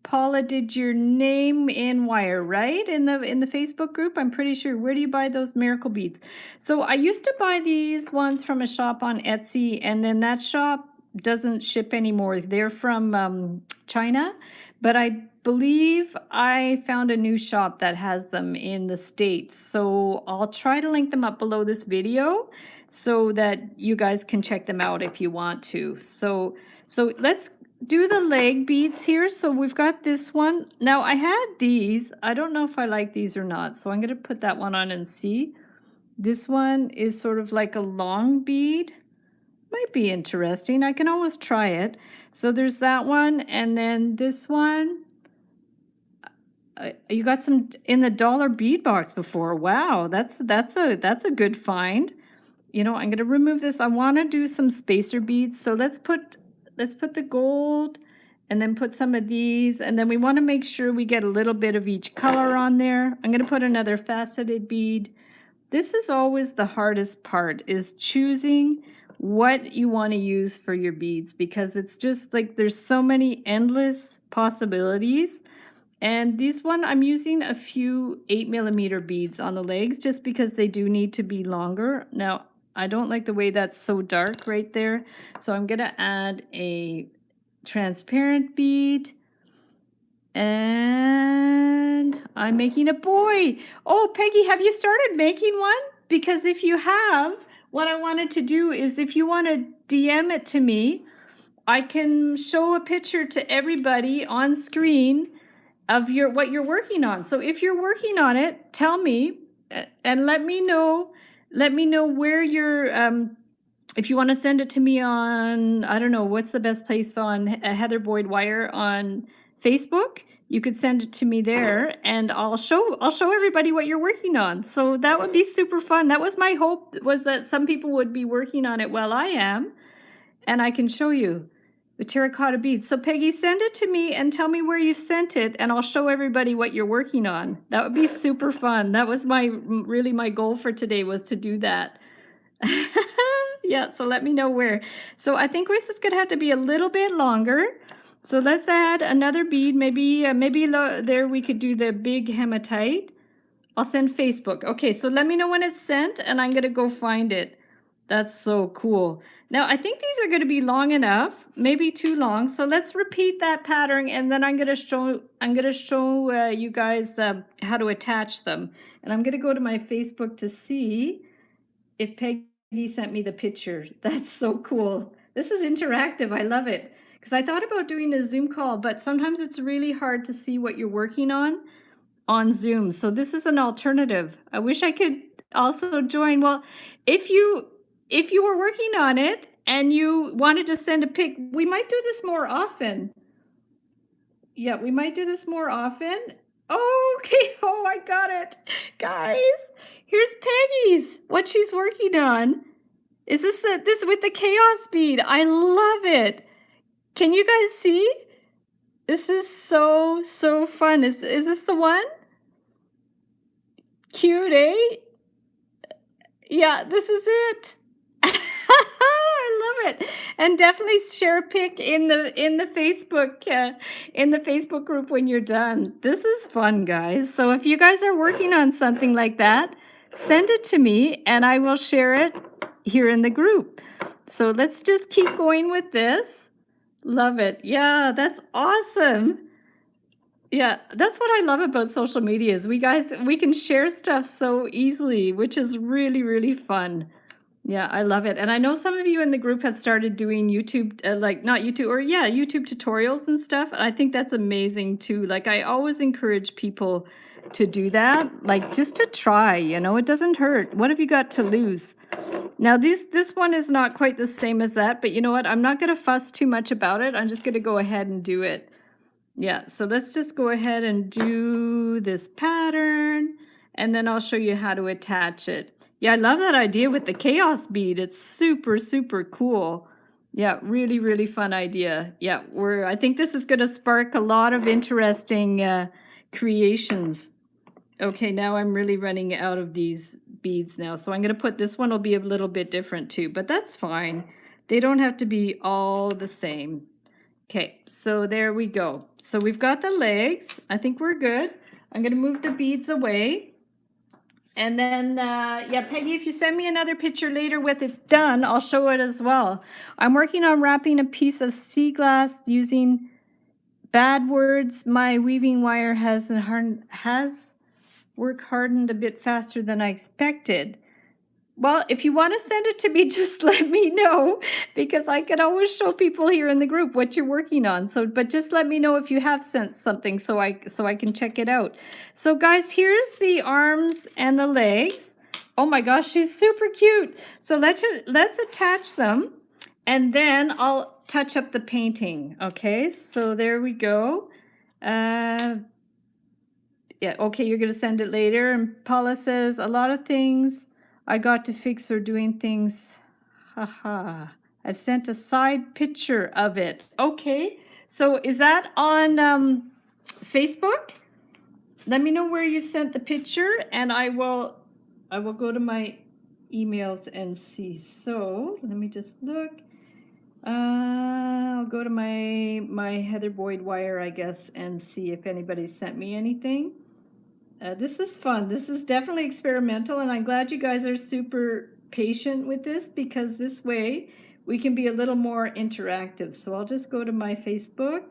Paula did your name in wire, right? In the Facebook group, I'm pretty sure. Where do you buy those miracle beads? So I used to buy these ones from a shop on Etsy, and then that shop doesn't ship anymore. They're from China, but I believe I found a new shop that has them in the States. So I'll try to link them up below this video so that you guys can check them out if you want to. So let's do the leg beads here. So we've got this one. Now I had these. I don't know if I like these or not. So I'm going to put that one on and see. This one is sort of like a long bead. Might be interesting. I can always try it. So there's that one, and then this one. You got some in the dollar bead box before. Wow, that's a good find. You know, I'm going to remove this. I want to do some spacer beads. So let's put the gold, and then put some of these, and then we want to make sure we get a little bit of each color on there. I'm going to put another faceted bead This is always the hardest part, is choosing what you want to use for your beads, because it's just like there's so many endless possibilities. And these one, I'm using a few 8mm beads on the legs just because they do need to be longer. Now, I don't like the way that's so dark right there. So I'm gonna add a transparent bead. And I'm making a boy. Oh, Peggy, have you started making one? Because if you have, what I wanted to do is, if you want to DM it to me, I can show a picture to everybody on screen of what you're working on. So if you're working on it, tell me and let me know. Let me know where you're. If you want to send it to me on, I don't know, what's the best place on Heather Boyd Wire on Facebook? You could send it to me there, and I'll show everybody what you're working on. So that would be super fun. That was my hope, was that some people would be working on it while I am, and I can show you the terracotta beads. So Peggy, send it to me and tell me where you've sent it, and I'll show everybody what you're working on. That would be super fun. That was really my goal for today, was to do that. Yeah, so let me know where. So I think this is gonna have to be a little bit longer. So let's add another bead. Maybe there we could do the big hematite. I'll send Facebook. Okay, so let me know when it's sent, and I'm gonna go find it. That's so cool. Now I think these are gonna be long enough, maybe too long. So let's repeat that pattern, and then I'm gonna show you guys how to attach them. And I'm gonna go to my Facebook to see if Peggy sent me the picture. That's so cool. This is interactive. I love it. Because I thought about doing a Zoom call, but sometimes it's really hard to see what you're working on Zoom. So this is an alternative. I wish I could also join. Well, if you were working on it and you wanted to send a pic, we might do this more often. Yeah, we might do this more often. Oh, okay. Oh, I got it. Guys, here's Peggy's, what she's working on. Is this with the chaos bead? I love it. Can you guys see? This is so fun. Is this the one? Cute, eh? Yeah, this is it. I love it. And definitely share a pic in the Facebook group when you're done. This is fun, guys. So if you guys are working on something like that, send it to me and I will share it here in the group. So let's just keep going with this. Love it. Yeah, that's awesome. Yeah, that's what I love about social media, is we can share stuff so easily, which is really, really fun. Yeah, I love it. And I know some of you in the group have started doing YouTube, YouTube tutorials and stuff. And I think that's amazing too. Like, I always encourage people to do that, like, just to try, it doesn't hurt. What have you got to lose? Now, this one is not quite the same as that, but you know what? I'm not going to fuss too much about it. I'm just going to go ahead and do it. Yeah, so let's just go ahead and do this pattern, and then I'll show you how to attach it. Yeah, I love that idea with the chaos bead. It's super cool. Yeah, really, really fun idea. Yeah, I think this is going to spark a lot of interesting creations. Okay, now I'm really running out of these beads now, so I'm going to put this one will be a little bit different too, but that's fine. They don't have to be all the same. Okay, so there we go. So we've got the legs. I think we're good. I'm going to move the beads away. And then, yeah, Peggy, if you send me another picture later with it's done, I'll show it as well. I'm working on wrapping a piece of sea glass using bad words. My weaving wire has work hardened a bit faster than I expected. Well, if you want to send it to me, just let me know, because I can always show people here in the group what you're working on. So, but just let me know if you have sent something so I can check it out. So guys, here's the arms and the legs. Oh my gosh, she's super cute. So let's attach them, and then I'll touch up the painting. Okay, so there we go. Yeah, okay, you're gonna send it later. And Paula says a lot of things I got to fix or doing things. Haha. I've sent a side picture of it. Okay, so is that on Facebook? Let me know where you sent the picture, and I will I will go to my emails and see. So let me just look. I'll go to my Heather Boyd wire, I guess, and see if anybody sent me anything. This is fun. This is definitely experimental, and I'm glad you guys are super patient with this, because this way we can be a little more interactive. So I'll just go to my Facebook,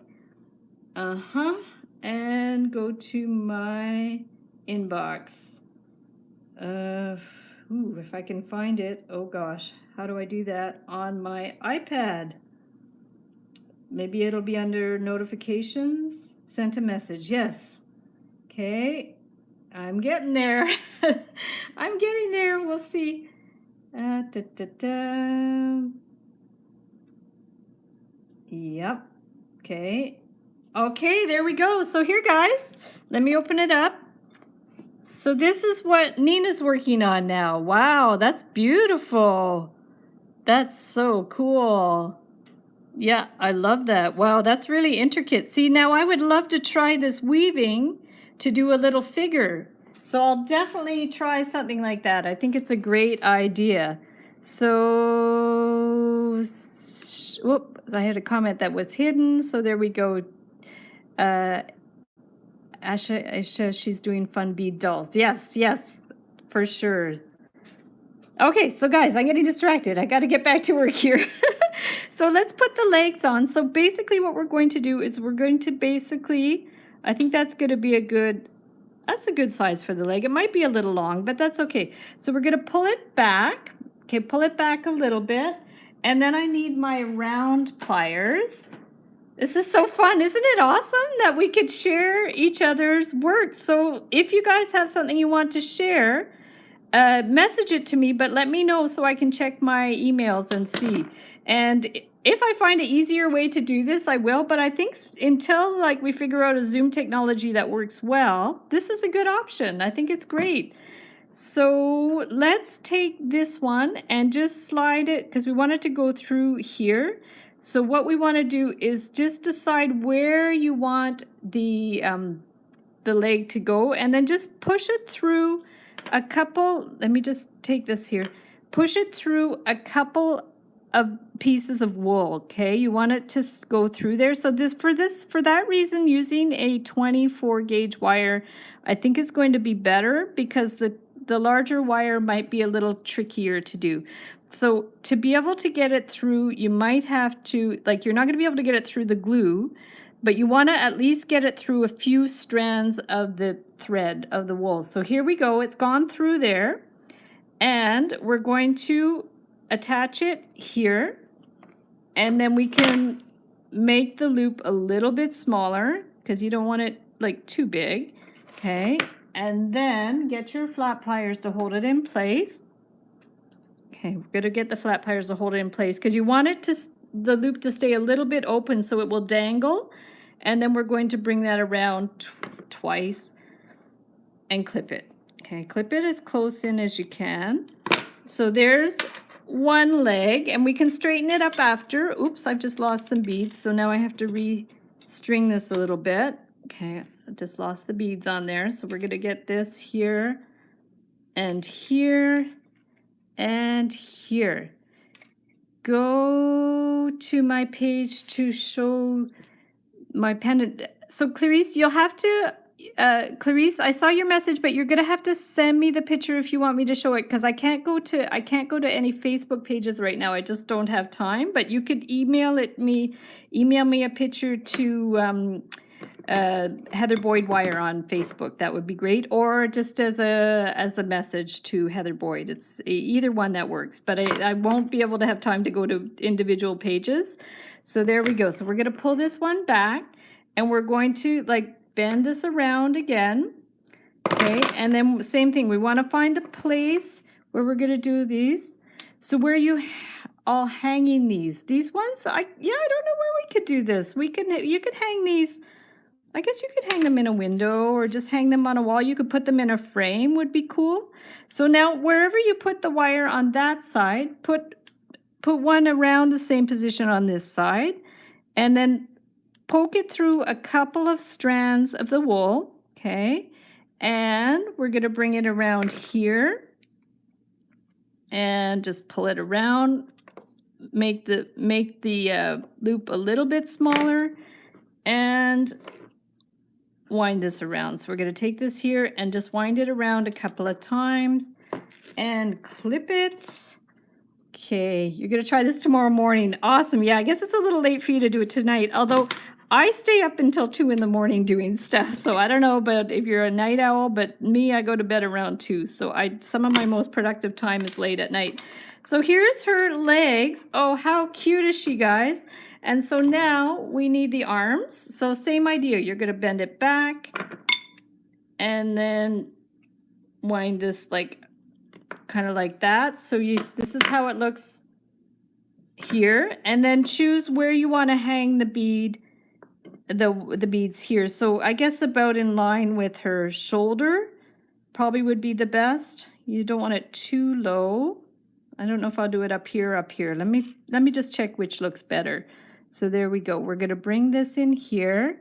and go to my inbox. If I can find it. Oh gosh, how do I do that on my iPad? Maybe it'll be under notifications. Sent a message. Yes. Okay. I'm getting there. I'm getting there. We'll see. Yep. Okay. Okay, there we go. So here, guys, let me open it up. So this is what Nina's working on now. Wow, that's beautiful. That's so cool. Yeah, I love that. Wow, that's really intricate. See, now I would love to try this weaving to do a little figure. So I'll definitely try something like that. I think it's a great idea. So, whoops, I had a comment that was hidden. So there we go. Asha, she's doing fun bead dolls. Yes, yes, for sure. Okay, so guys, I'm getting distracted. I got to get back to work here. So let's put the legs on. So basically what we're going to do is we're going to basically, I think that's going to be that's a good size for the leg. It might be a little long, but that's okay. So we're going to pull it back. Okay, pull it back a little bit. And then I need my round pliers. This is so fun. Isn't it awesome that we could share each other's work? So if you guys have something you want to share, message it to me, but let me know so I can check my emails and see. And if I find an easier way to do this, I will. But I think until like we figure out a Zoom technology that works well, this is a good option. I think it's great. So let's take this one and just slide it, because we want it to go through here. So what we want to do is just decide where you want the leg to go, and then just push it through a couple. Let me just take this here. Push it through a couple of pieces of wool. Okay, you want it to go through there. So for that reason, using a 24 gauge wire, I think is going to be better, because the larger wire might be a little trickier to do. So to be able to get it through, you might have to, like, you're not going to be able to get it through the glue, but you want to at least get it through a few strands of the thread of the wool. So here we go. It's gone through there, and we're going to attach it here, and then we can make the loop a little bit smaller, because you don't want it like too big. Okay, and then get your flat pliers to hold it in place. Okay, we're going to get the flat pliers to hold it in place, because you want it to, the loop to stay a little bit open so it will dangle. And then we're going to bring that around twice and clip it. Okay, clip it as close in as you can. So there's one leg, and we can straighten it up after. Oops, I've just lost some beads, so now I have to re-string this a little bit. Okay, I just lost the beads on there, so we're going to get this here and here and here. Go to my page to show my pendant. So Clarice, you'll have to, Clarice, I saw your message, but you're gonna have to send me the picture if you want me to show it, because I can't go to any Facebook pages right now. I just don't have time. But you could email me a picture to Heather Boyd Wire on Facebook. That would be great, or just as a message to Heather Boyd. It's either one that works, but I won't be able to have time to go to individual pages. So there we go. So we're going to pull this one back, and we're going to like bend this around again. Okay, and then same thing. We want to find a place where we're going to do these. So where you all hanging these ones, I don't know where we could do this. You could hang these. I guess you could hang them in a window, or just hang them on a wall. You could put them in a frame, would be cool. So now wherever you put the wire on that side, put one around the same position on this side, and then poke it through a couple of strands of the wool. Okay, and we're going to bring it around here, and just pull it around. Make the loop a little bit smaller and wind this around. So we're going to take this here and just wind it around a couple of times and clip it. Okay, you're going to try this tomorrow morning. Awesome. Yeah, I guess it's a little late for you to do it tonight, although I stay up until 2 in the morning doing stuff. So I don't know about if you're a night owl, but me, I go to bed around 2. So some of my most productive time is late at night. So here's her legs. Oh, how cute is she, guys? And so now we need the arms. So same idea. You're going to bend it back and then wind this like kind of like that. So this is how it looks here. And then choose where you want to hang the bead, the beads here. So I guess about in line with her shoulder probably would be the best. You don't want it too low. I don't know if I'll do it up here, up here. Let me just check which looks better. So there we go. We're going to bring this in here.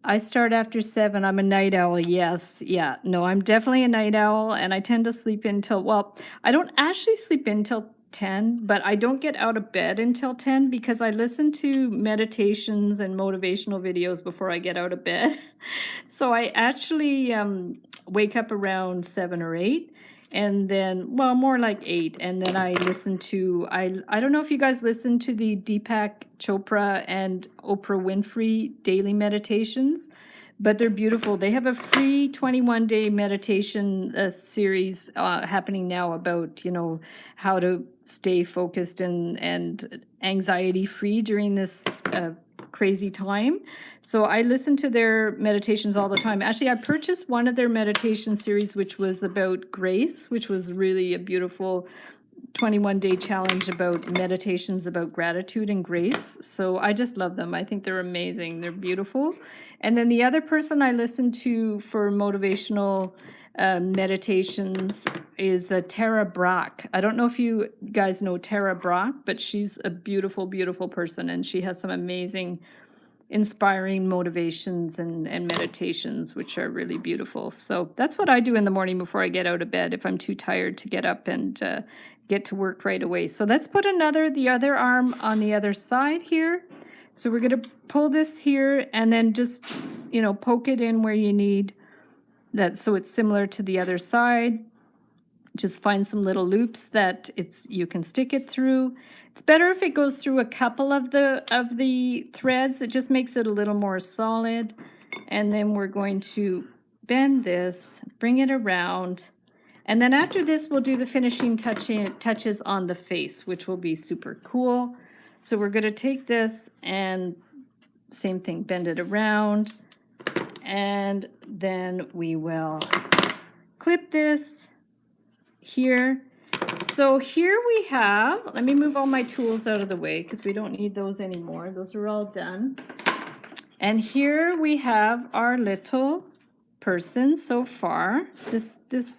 I start after 7. I'm a night owl. Yes. Yeah. No, I'm definitely a night owl, and I tend to sleep until, well, I don't actually sleep until 10, but I don't get out of bed until 10 because I listen to meditations and motivational videos before I get out of bed. So I actually wake up around 7 or 8. And then, well, more like 8. And then I listen to, I don't know if you guys listen to the Deepak Chopra and Oprah Winfrey daily meditations, but they're beautiful. They have a free 21-day meditation series happening now about, you know, how to stay focused and anxiety-free during this crazy time. So I listen to their meditations all the time. Actually, I purchased one of their meditation series, which was about grace, which was really a beautiful 21-day challenge about meditations about gratitude and grace. So I just love them. I think they're amazing. They're beautiful. And then the other person I listen to for motivational meditations is Tara Brach. I don't know if you guys know Tara Brach, but she's a beautiful, beautiful person, and she has some amazing, inspiring motivations and meditations, which are really beautiful. So that's what I do in the morning before I get out of bed if I'm too tired to get up and get to work right away. So let's put the other arm on the other side here. So we're going to pull this here and then just, you know, poke it in where you need that, so it's similar to the other side. Just find some little loops that you can stick it through. It's better if it goes through a couple of the threads. It just makes it a little more solid. And then we're going to bend this, bring it around. And then after this, we'll do the finishing touches on the face, which will be super cool. So we're going to take this and same thing, bend it around. And then we will clip this here. So here we have, let me move all my tools out of the way because we don't need those anymore. Those are all done. And here we have our little person so far. This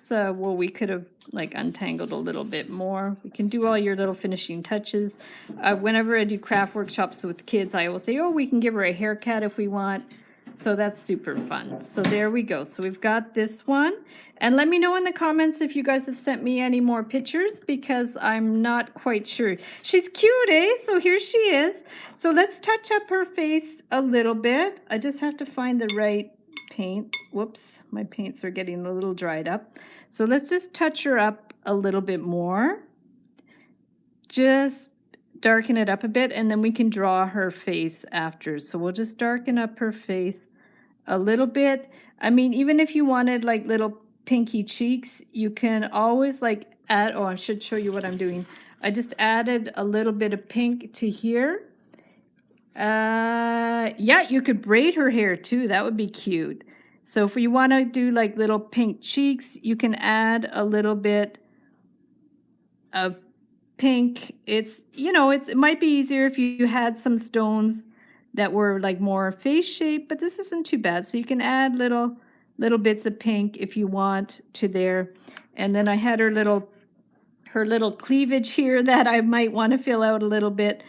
well, we could have like untangled a little bit more. We can do all your little finishing touches. Whenever I do craft workshops with kids, I will say, oh, we can give her a haircut if we want. So that's super fun. So there we go. So we've got this one. And let me know in the comments if you guys have sent me any more pictures because I'm not quite sure. She's cute, eh? So here she is. So let's touch up her face a little bit. I just have to find the right paint. Whoops, my paints are getting a little dried up. So let's just touch her up a little bit more. Just darken it up a bit, and then we can draw her face after. So we'll just darken up her face a little bit. I mean, even if you wanted like little pinky cheeks, you can always like add, oh, I should show you what I'm doing. I just added a little bit of pink to here. Yeah, you could braid her hair too. That would be cute. So if you want to do like little pink cheeks, you can add a little bit of pink. It's, you know, it might be easier if you had some stones that were like more face shape, but this isn't too bad. So you can add little bits of pink if you want to there. And then I had her little cleavage here that I might want to fill out a little bit.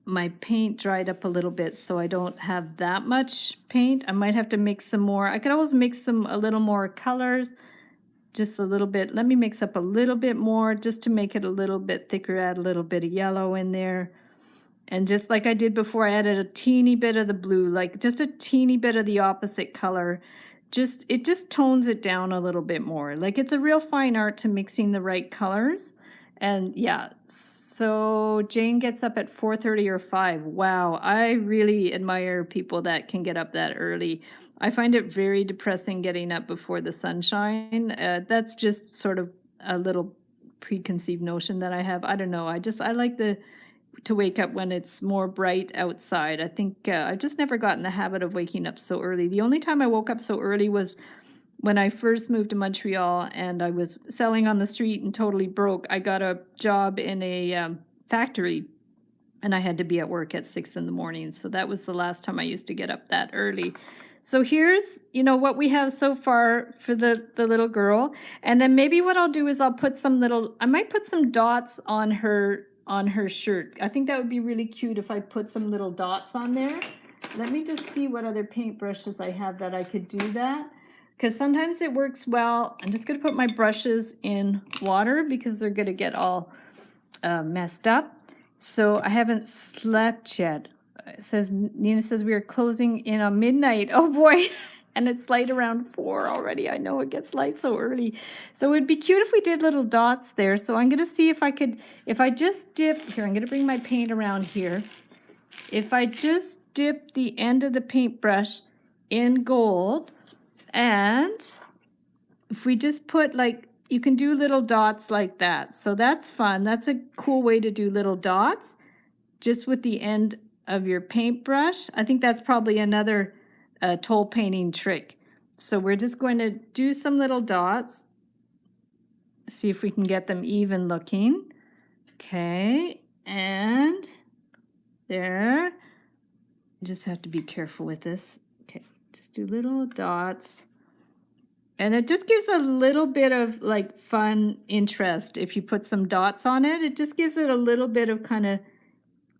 My paint dried up a little bit, so I don't have that much paint. I might have to mix some more. I could always mix a little more colors. just a little bit. Let me mix up a little bit more just to make it a little bit thicker. Add a little bit of yellow in there. And just like I did before, I added a teeny bit of the blue, like just a teeny bit of the opposite color. It just tones it down a little bit more. Like it's a real fine art to mixing the right colors. And yeah, so Jane gets up at 4:30 or 5. Wow, I really admire people that can get up that early. I find it very depressing getting up before the sunshine. That's just sort of a little preconceived notion that I have. I don't know. I like to wake up when it's more bright outside. I think I've just never gotten the habit of waking up so early. The only time I woke up so early was when I first moved to Montreal and I was selling on the street and totally broke. I got a job in a factory and I had to be at work at 6 in the morning. So that was the last time I used to get up that early. So here's, what we have so far for the little girl. And then maybe what I'll do is I might put some dots on her shirt. I think that would be really cute if I put some little dots on there. Let me just see what other paintbrushes I have that I could do that. Because sometimes it works well. I'm just going to put my brushes in water because they're going to get all messed up. So I haven't slept yet. Nina says we are closing in on midnight. Oh boy. And it's light around 4 already. I know it gets light so early. So it would be cute if we did little dots there. So I'm going to see if I just dip, here, I'm going to bring my paint around here. If I just dip the end of the paintbrush in gold, and if we just put you can do little dots like that. So that's fun. That's a cool way to do little dots just with the end of your paintbrush. I think that's probably another toll painting trick. So we're just going to do some little dots. See if we can get them even looking. Okay, and there. You just have to be careful with this. Okay, just do little dots. And it just gives a little bit of fun interest if you put some dots on it. It just gives it a little bit of kind of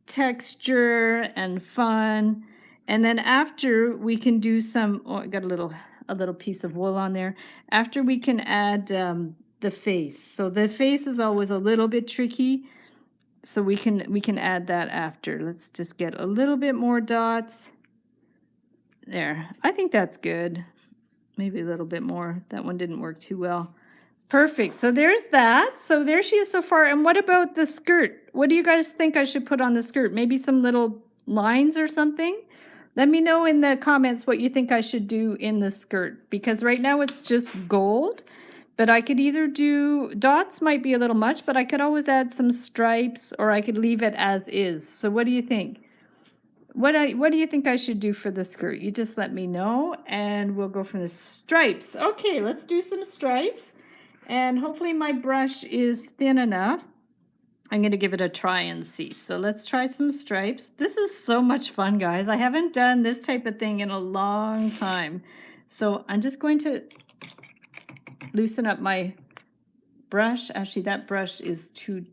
texture and fun. And then after we can do some, I got a little piece of wool on there. After we can add the face. So the face is always a little bit tricky. So we can add that after. Let's just get a little bit more dots. There. I think that's good. Maybe a little bit more. That one didn't work too well. Perfect. So there's that. So there she is so far. And what about the skirt? What do you guys think I should put on the skirt? Maybe some little lines or something? Let me know in the comments what you think I should do in the skirt. Because right now it's just gold. But I could either do, dots might be a little much, but I could always add some stripes or I could leave it as is. So what do you think? What do you think I should do for the skirt? You just let me know and we'll go from the stripes. Okay, let's do some stripes. And hopefully my brush is thin enough. I'm going to give it a try and see. So let's try some stripes. This is so much fun, guys. I haven't done this type of thing in a long time. So I'm just going to loosen up my brush. Actually, that brush is too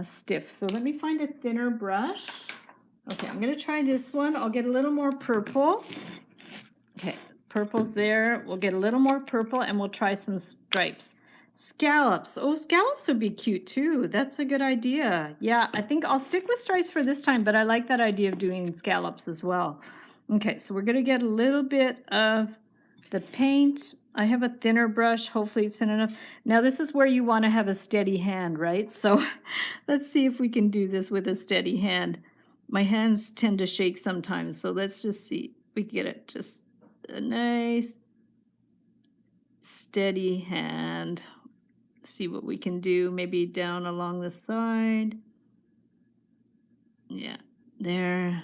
stiff. So let me find a thinner brush. Okay, I'm going to try this one. I'll get a little more purple. Okay, purple's there. We'll get a little more purple and we'll try some stripes. Scallops. Oh, scallops would be cute too. That's a good idea. Yeah, I think I'll stick with stripes for this time, but I like that idea of doing scallops as well. Okay, so we're going to get a little bit of the paint. I have a thinner brush. Hopefully it's thin enough. Now this is where you want to have a steady hand, right? So let's see if we can do this with a steady hand. My hands tend to shake sometimes, so let's just see. We get it. Just a nice steady hand. See what we can do. Maybe down along the side. Yeah, there.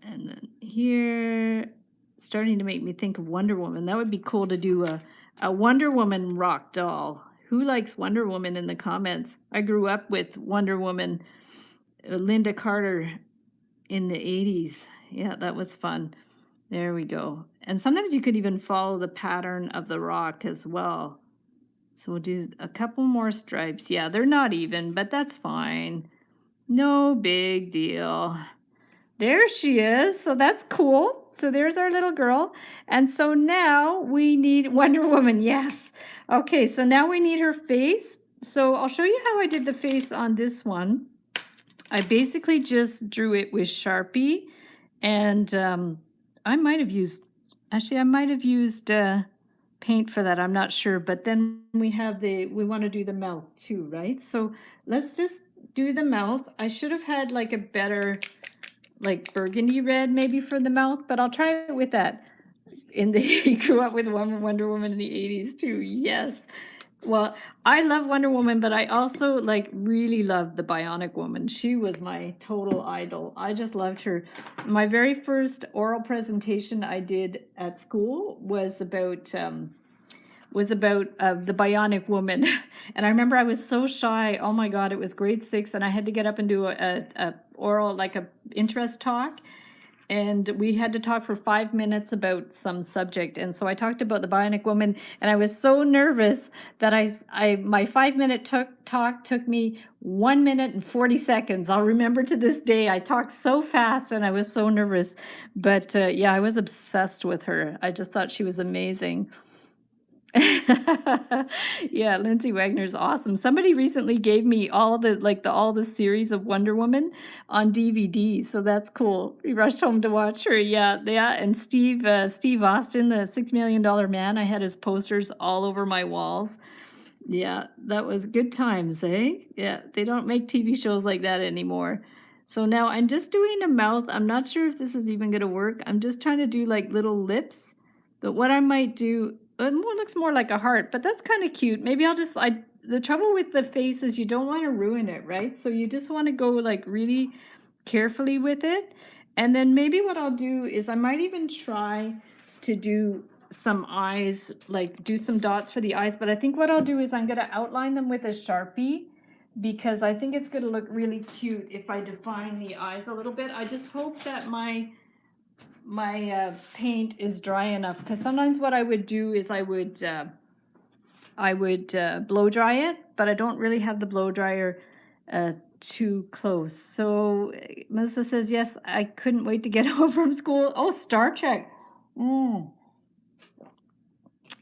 And then here. Starting to make me think of Wonder Woman. That would be cool to do a Wonder Woman rock doll. Who likes Wonder Woman in the comments? I grew up with Wonder Woman, Linda Carter in the 80s. Yeah, that was fun. There we go. And sometimes you could even follow the pattern of the rock as well. So we'll do a couple more stripes. Yeah, they're not even, but that's fine. No big deal. There she is. So that's cool. so there's our little girl. And so now we need Wonder Woman. Yes. Okay, so now we need her face. So I'll show you how I did the face on this one. I basically just drew it with Sharpie, and I might have used paint for that. I'm not sure. But then we want to do the mouth too, right? So let's just do the mouth. I should have had like a better, like burgundy red maybe for the mouth, but I'll try it with that. He grew up with Wonder Woman in the 80s too. Yes. Well, I love Wonder Woman, but I also like really loved the Bionic Woman. She was my total idol. I just loved her. My very first oral presentation I did at school was about the Bionic Woman. And I remember I was so shy. Oh my God, it was grade 6, and I had to get up and do a oral, like a interest talk. And we had to talk for 5 minutes about some subject. And so I talked about the Bionic Woman, and I was so nervous that my 5-minute talk took me 1 minute and 40 seconds. I'll remember to this day. I talked so fast and I was so nervous. But yeah, I was obsessed with her. I just thought she was amazing. Yeah, Lindsay Wagner's awesome. Somebody recently gave me all the series of Wonder Woman on DVD, so that's cool. We rushed home to watch her. Yeah. And Steve Austin, the $6 Million Man, I had his posters all over my walls. Yeah, that was good times, eh? Yeah, they don't make TV shows like that anymore. So now I'm just doing a mouth. I'm not sure if this is even going to work. I'm just trying to do like little lips, but what I might do, it looks more like a heart, but that's kind of cute. Maybe the trouble with the face is you don't want to ruin it, right? So you just want to go like really carefully with it. And then maybe what I'll do is I might even try to do some eyes, like do some dots for the eyes. But I think what I'll do is I'm going to outline them with a Sharpie, because I think it's going to look really cute if I define the eyes a little bit. I just hope that my paint is dry enough, because sometimes what I would do is I would blow dry it, but I don't really have the blow dryer too close. So Melissa says, yes, I couldn't wait to get home from school. Oh, Star Trek.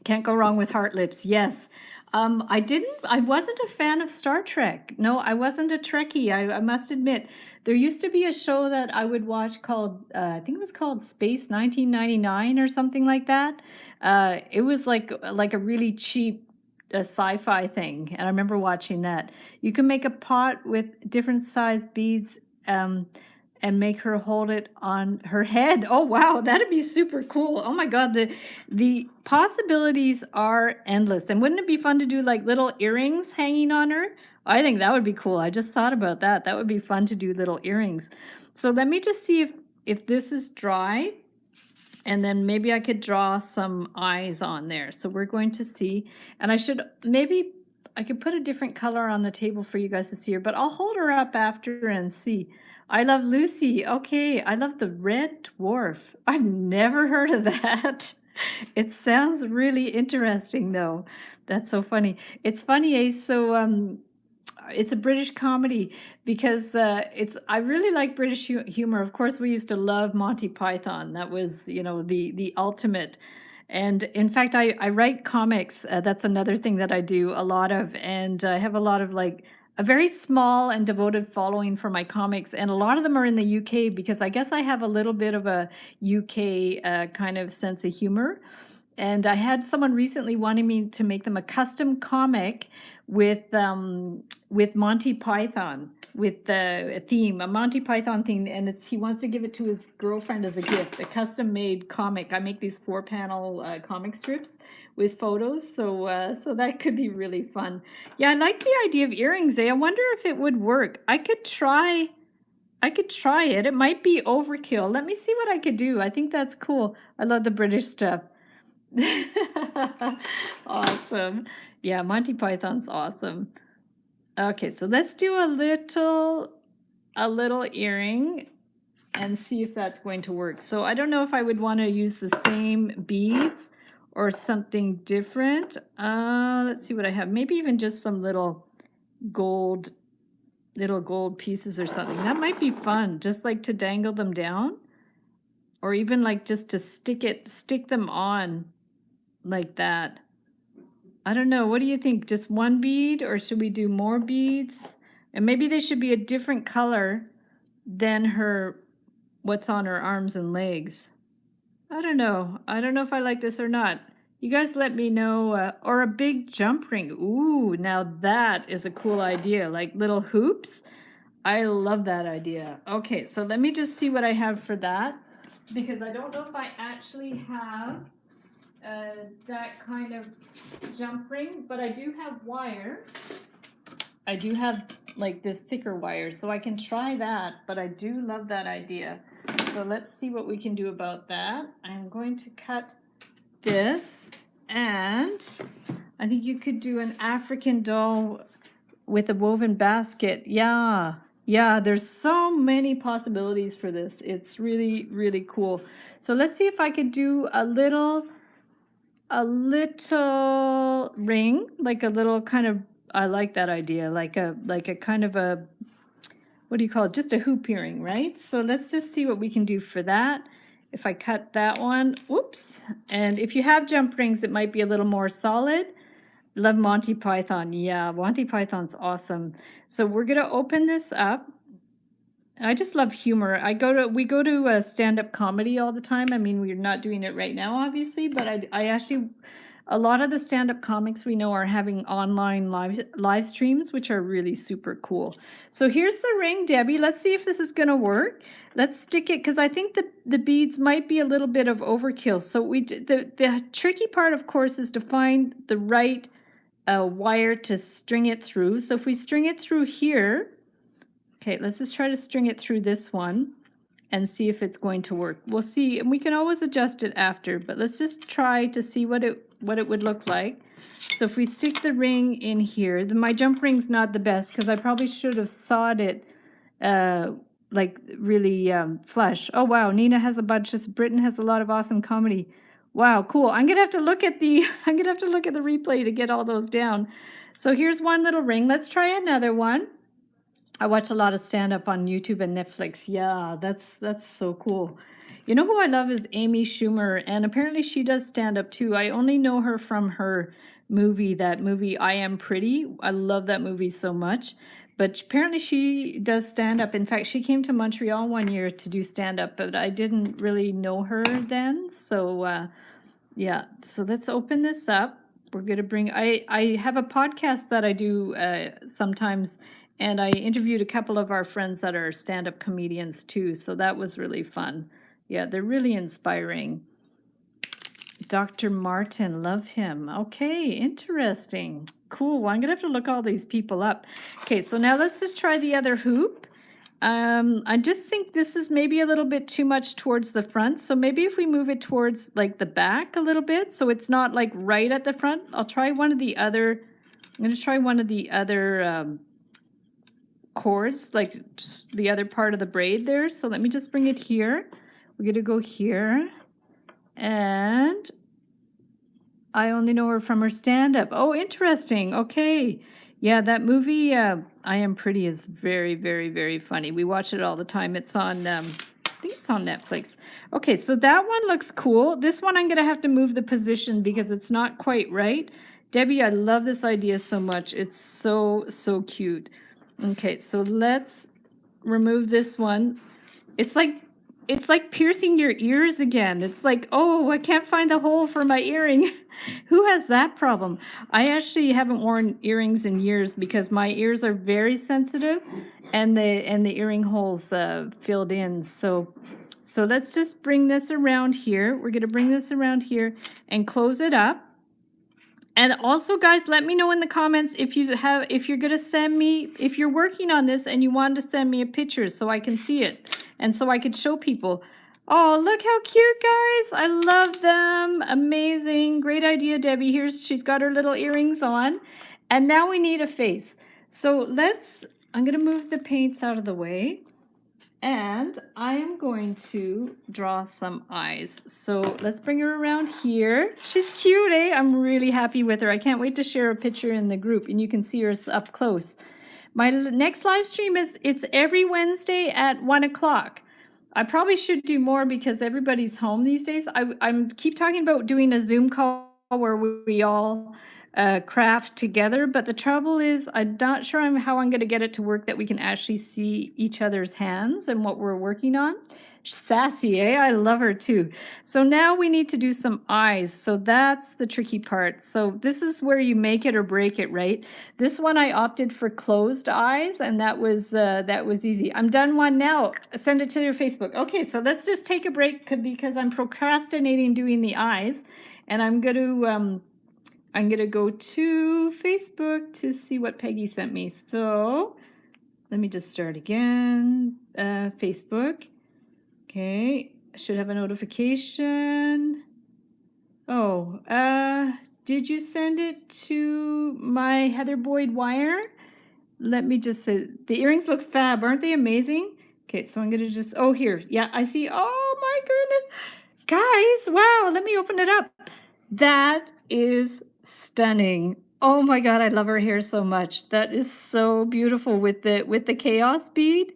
Can't go wrong with heart lips. Yes. I wasn't a fan of Star Trek. No, I wasn't a Trekkie. I must admit. There used to be a show that I would watch called, I think it was called Space 1999 or something like that. It was like a really cheap sci-fi thing. And I remember watching that. You can make a pot with different sized beads, and make her hold it on her head. Oh, wow, that'd be super cool. Oh my God, the possibilities are endless. And wouldn't it be fun to do like little earrings hanging on her? I think that would be cool. I just thought about that. That would be fun to do little earrings. So let me just see if this is dry, and then maybe I could draw some eyes on there. So we're going to see, and I could put a different color on the table for you guys to see her, but I'll hold her up after and see. I love Lucy. Okay, I love the Red Dwarf. I've never heard of that. It sounds really interesting, though. That's so funny. It's funny, eh? So it's a British comedy, because I really like British humor. Of course, we used to love Monty Python. That was, the ultimate. And in fact, I write comics. That's another thing that I do a lot of, and I have a lot of a very small and devoted following for my comics, and a lot of them are in the UK, because I guess I have a little bit of a UK kind of sense of humor. And I had someone recently wanting me to make them a custom comic with Monty Python, with a Monty Python theme, and he wants to give it to his girlfriend as a gift, a custom-made comic. I make these 4-panel comic strips with photos, so that could be really fun. Yeah, I like the idea of earrings. I wonder if it would work. I could try it. It might be overkill. Let me see what I could do. I think that's cool. I love the British stuff. Awesome. Yeah, Monty Python's awesome. Okay, so let's do a little earring and see if that's going to work. So I don't know if I would want to use the same beads or something different. Let's see what I have. Maybe even just some little gold pieces or something. That might be fun, just like to dangle them down. or even like just to stick them on like that. I don't know. What do you think? Just one bead, or should we do more beads? And maybe they should be a different color than what's on her arms and legs. I don't know. I don't know if I like this or not. You guys let me know. Or a big jump ring. Ooh, now that is a cool idea. Like little hoops. I love that idea. Okay, so let me just see what I have for that, because I don't know if I actually have that kind of jump ring, but I do have wire. I do have like this thicker wire, so I can try that, but I do love that idea. So let's see what we can do about that. I'm going to cut this, and I think you could do an African doll with a woven basket. Yeah, there's so many possibilities for this. It's really, really cool. So let's see if I could do a little ring, like a little kind of, I like that idea, like a kind of a, what do you call it? Just a hoop earring, right? So let's just see what we can do for that. If I cut that one, oops. And if you have jump rings, it might be a little more solid. Love Monty Python. Yeah, Monty Python's awesome. So we're gonna open this up. I just love humor. We go to stand-up comedy all the time. I mean, we're not doing it right now, obviously, but I actually, a lot of the stand-up comics we know are having online live streams, which are really super cool. So here's the ring, Debbie. Let's see if this is gonna work. Let's stick it, because I think the beads might be a little bit of overkill. So the tricky part, of course, is to find the right wire to string it through. So if we string it through here, okay, let's just try to string it through this one and see if it's going to work. We'll see, and we can always adjust it after, but let's just try to see what it would look like. So if we stick the ring in here, my jump ring's not the best because I probably should have sawed it like really flush. Oh wow, Nina has a bunch of, Britain has a lot of awesome comedy. Wow, cool. I'm gonna have to look at the replay to get all those down. So here's one little ring. Let's try another one. I watch a lot of stand-up on YouTube and Netflix. Yeah, that's so cool. You know who I love is Amy Schumer, and apparently she does stand-up too. I only know her from her movie, that movie I Am Pretty. I love that movie so much. But apparently she does stand-up. In fact, she came to Montreal one year to do stand-up, but I didn't really know her then. So yeah, so let's open this up. We're going to bring, I have a podcast that I do sometimes, and I interviewed a couple of our friends that are stand-up comedians too, so that was really fun. Yeah, they're really inspiring. Dr. Martin, love him. Okay, interesting. Cool. Well, I'm going to have to look all these people up. Okay, so now let's just try the other hoop. I just think this is maybe a little bit too much towards the front. So maybe if we move it towards like the back a little bit, so it's not like right at the front. I'll try one of the other, I'm going to try one of the other cords, like the other part of the braid there. So let me just bring it here. We're going to go here. And I only know her from her stand-up. Oh, interesting. Okay. Yeah, that movie, I Am Pretty, is very, very, very funny. We watch it all the time. It's on, I think it's on Netflix. Okay, so that one looks cool. This one I'm going to have to move the position because it's not quite right. Debbie, I love this idea so much. It's so, so cute. Okay, so let's remove this one. It's like piercing your ears again. It's like, oh, I can't find the hole for my earring. Who has that problem? I actually haven't worn earrings in years because my ears are very sensitive, and the earring holes filled in. So let's just bring this around here. We're going to bring this around here and close it up. And also, guys, let me know in the comments if you're going to send me, if you're working on this and you want to send me a picture so I can see it and so I could show people. Oh, look how cute, guys. I love them. Amazing. Great idea, Debbie. She's got her little earrings on. And now we need a face. So I'm going to move the paints out of the way. And I am going to draw some eyes. So let's bring her around here. She's cute, eh? I'm really happy with her. I can't wait to share a picture in the group, and you can see her up close. My next live stream it's every Wednesday at 1 o'clock. I probably should do more because everybody's home these days. I'm keep talking about doing a Zoom call where we all craft together, but the trouble is I'm not sure how I'm going to get it to work that we can actually see each other's hands and what we're working on. Sassy, eh? I love her too. So now we need to do some eyes. So that's the tricky part. So this is where you make it or break it, right? This one I opted for closed eyes, and that was easy. I'm done one now. Send it to your Facebook. Okay, so let's just take a break because I'm procrastinating doing the eyes, and I'm gonna go to Facebook to see what Peggy sent me. So let me just start again. Facebook. Okay, I should have a notification. Oh, did you send it to my Heather Boyd wire? Let me just say, the earrings look fab. Aren't they amazing? Okay, so I'm going to just, oh, here. Yeah, I see. Oh, my goodness. Guys, wow, let me open it up. That is stunning. Oh, my God, I love her hair so much. That is so beautiful with the chaos bead.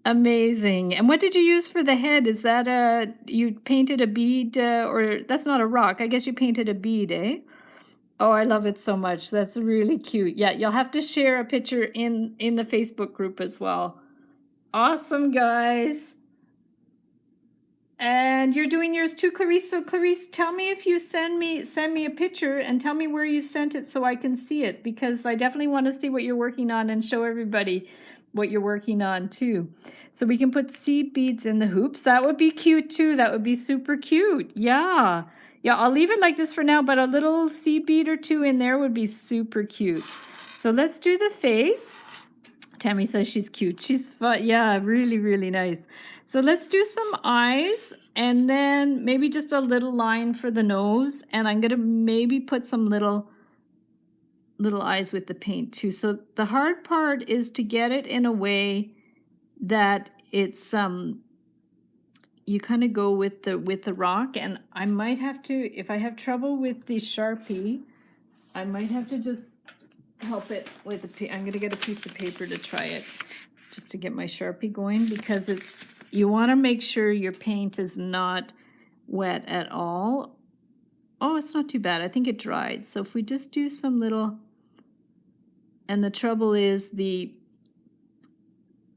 Amazing. And what did you use for the head? Is that you painted a bead, or that's not a rock. I guess you painted a bead, eh? Oh, I love it so much. That's really cute. Yeah, you'll have to share a picture in the Facebook group as well. Awesome, guys. And you're doing yours too, Clarice. So Clarice, tell me if you send me a picture and tell me where you sent it so I can see it, because I definitely want to see what you're working on and show everybody what you're working on too. So we can put seed beads in the hoops. That would be cute too. That would be super cute. Yeah. Yeah, I'll leave it like this for now, but a little seed bead or two in there would be super cute. So let's do the face. Tammy says she's cute. She's fun. Yeah, really, really nice. So let's do some eyes and then maybe just a little line for the nose. And I'm going to maybe put some little eyes with the paint too. So the hard part is to get it in a way that it's you kind of go with the rock. And I might have to, if I have trouble with the Sharpie, I might have to just help it with I'm going to get a piece of paper to try it just to get my Sharpie going, because you want to make sure your paint is not wet at all. Oh, it's not too bad. I think it dried. So if we just do some little, and the trouble is the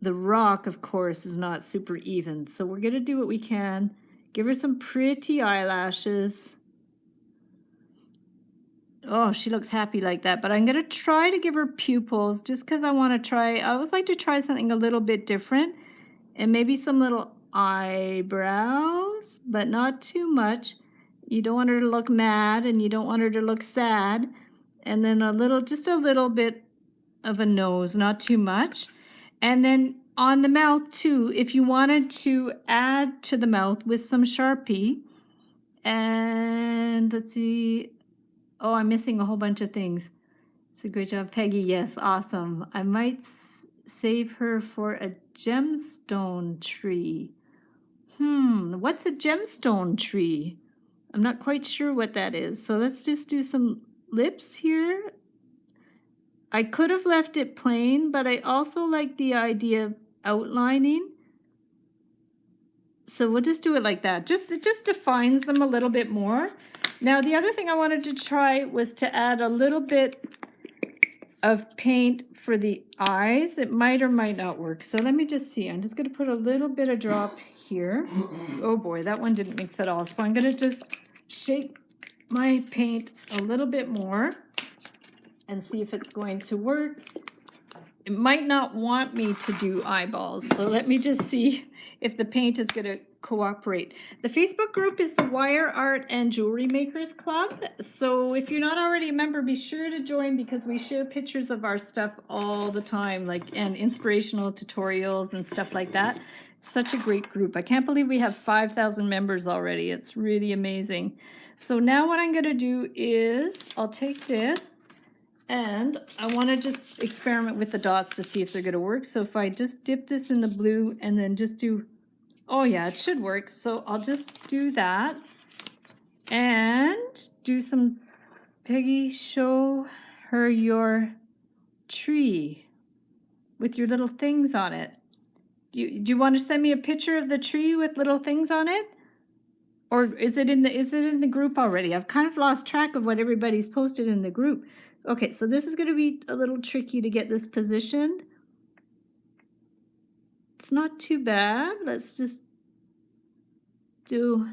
rock, of course, is not super even. So we're going to do what we can. Give her some pretty eyelashes. Oh, she looks happy like that. But I'm going to try to give her pupils just because I want to try. I always like to try something a little bit different. And maybe some little eyebrows, but not too much. You don't want her to look mad and you don't want her to look sad. And then just a little bit of a nose, not too much. And then on the mouth too, if you wanted to add to the mouth with some Sharpie. And let's see. Oh, I'm missing a whole bunch of things. It's a great job, Peggy. Yes, awesome. I might save her for a gemstone tree. What's a gemstone tree? I'm not quite sure what that is. So let's just do some lips here. I could have left it plain, but I also like the idea of outlining. So we'll just do it like that. It just defines them a little bit more. Now, the other thing I wanted to try was to add a little bit of paint for the eyes. It might or might not work. So let me just see. I'm just going to put a little bit of drop here. Oh boy, that one didn't mix at all. So I'm going to just shake my paint a little bit more and see if it's going to work. It might not want me to do eyeballs. So let me just see if the paint is going to cooperate. The Facebook group is the Wire Art and Jewelry Makers Club. So if you're not already a member, be sure to join, because we share pictures of our stuff all the time, and inspirational tutorials and stuff like that. It's such a great group. I can't believe we have 5,000 members already. It's really amazing. So now what I'm going to do is I'll take this and I want to just experiment with the dots to see if they're going to work. So if I just dip this in the blue and then just do, oh yeah, it should work. So I'll just do that and do some, Peggy, show her your tree with your little things on it. Do you want to send me a picture of the tree with little things on it? Or is it in the group already? I've kind of lost track of what everybody's posted in the group. Okay, so this is going to be a little tricky to get this positioned. It's not too bad. Let's just do...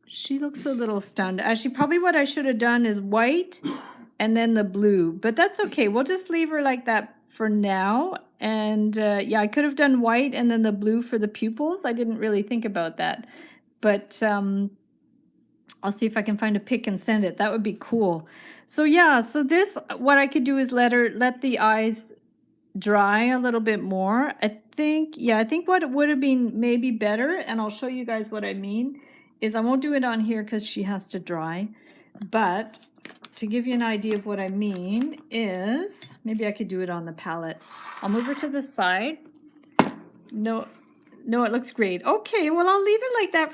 She looks a little stunned. Actually, probably what I should have done is white and then the blue. But that's okay. We'll just leave her like that for now. And yeah, I could have done white and then the blue for the pupils. I didn't really think about that. But I'll see if I can find a pic and send it. That would be cool. So yeah, so this, what I could do is let the eyes dry a little bit more. I think what would have been maybe better, and I'll show you guys what I mean, is I won't do it on here because she has to dry. But to give you an idea of what I mean is, maybe I could do it on the palette. I'll move her to the side. No, it looks great. Okay, well, I'll leave it like that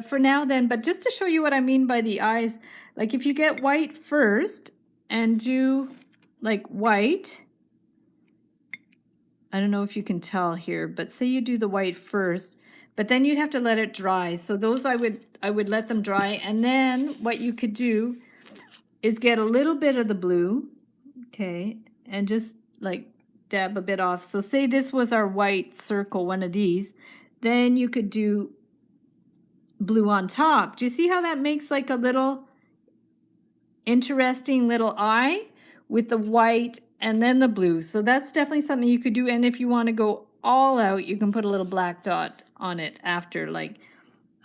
for now then. But just to show you what I mean by the eyes, like if you get white first and do like white, I don't know if you can tell here, but say you do the white first, but then you'd have to let it dry. So those I would let them dry, and then what you could do is get a little bit of the blue, okay, and just like dab a bit off. So say this was our white circle, one of these, then you could do blue on top. Do you see how that makes like a little interesting little eye with the white and then the blue? So that's definitely something you could do. And if you want to go all out, you can put a little black dot on it after. Like,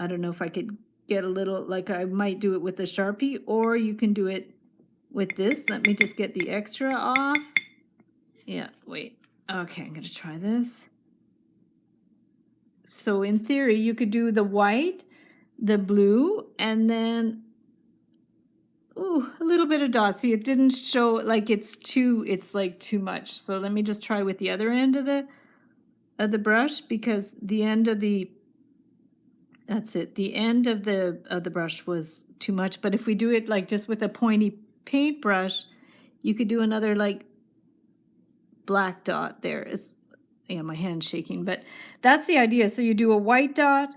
I don't know if I could get a little, like I might do it with the Sharpie, or you can do it with this. Let me just get the extra off. Yeah, wait. Okay, I'm going to try this. So in theory, you could do the white, the blue, and then ooh, a little bit of dot. See, it didn't show, like it's like too much. So let me just try with the other end of the brush, because the end of the, that's it. The end of the brush was too much. But if we do it like just with a pointy paintbrush, you could do another like black dot there. It's, yeah, my hand's shaking, but that's the idea. So you do a white dot,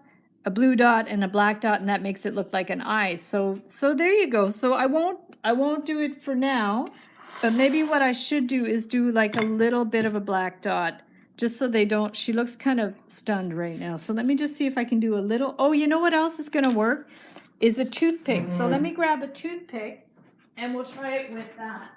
a blue dot, and a black dot, and that makes it look like an eye. So there you go. So I won't do it for now, but maybe what I should do is do like a little bit of a black dot, just so they don't, she looks kind of stunned right now. So let me just see if I can do a little, oh, you know what else is gonna work? Is a toothpick. So let me grab a toothpick and we'll try it with that.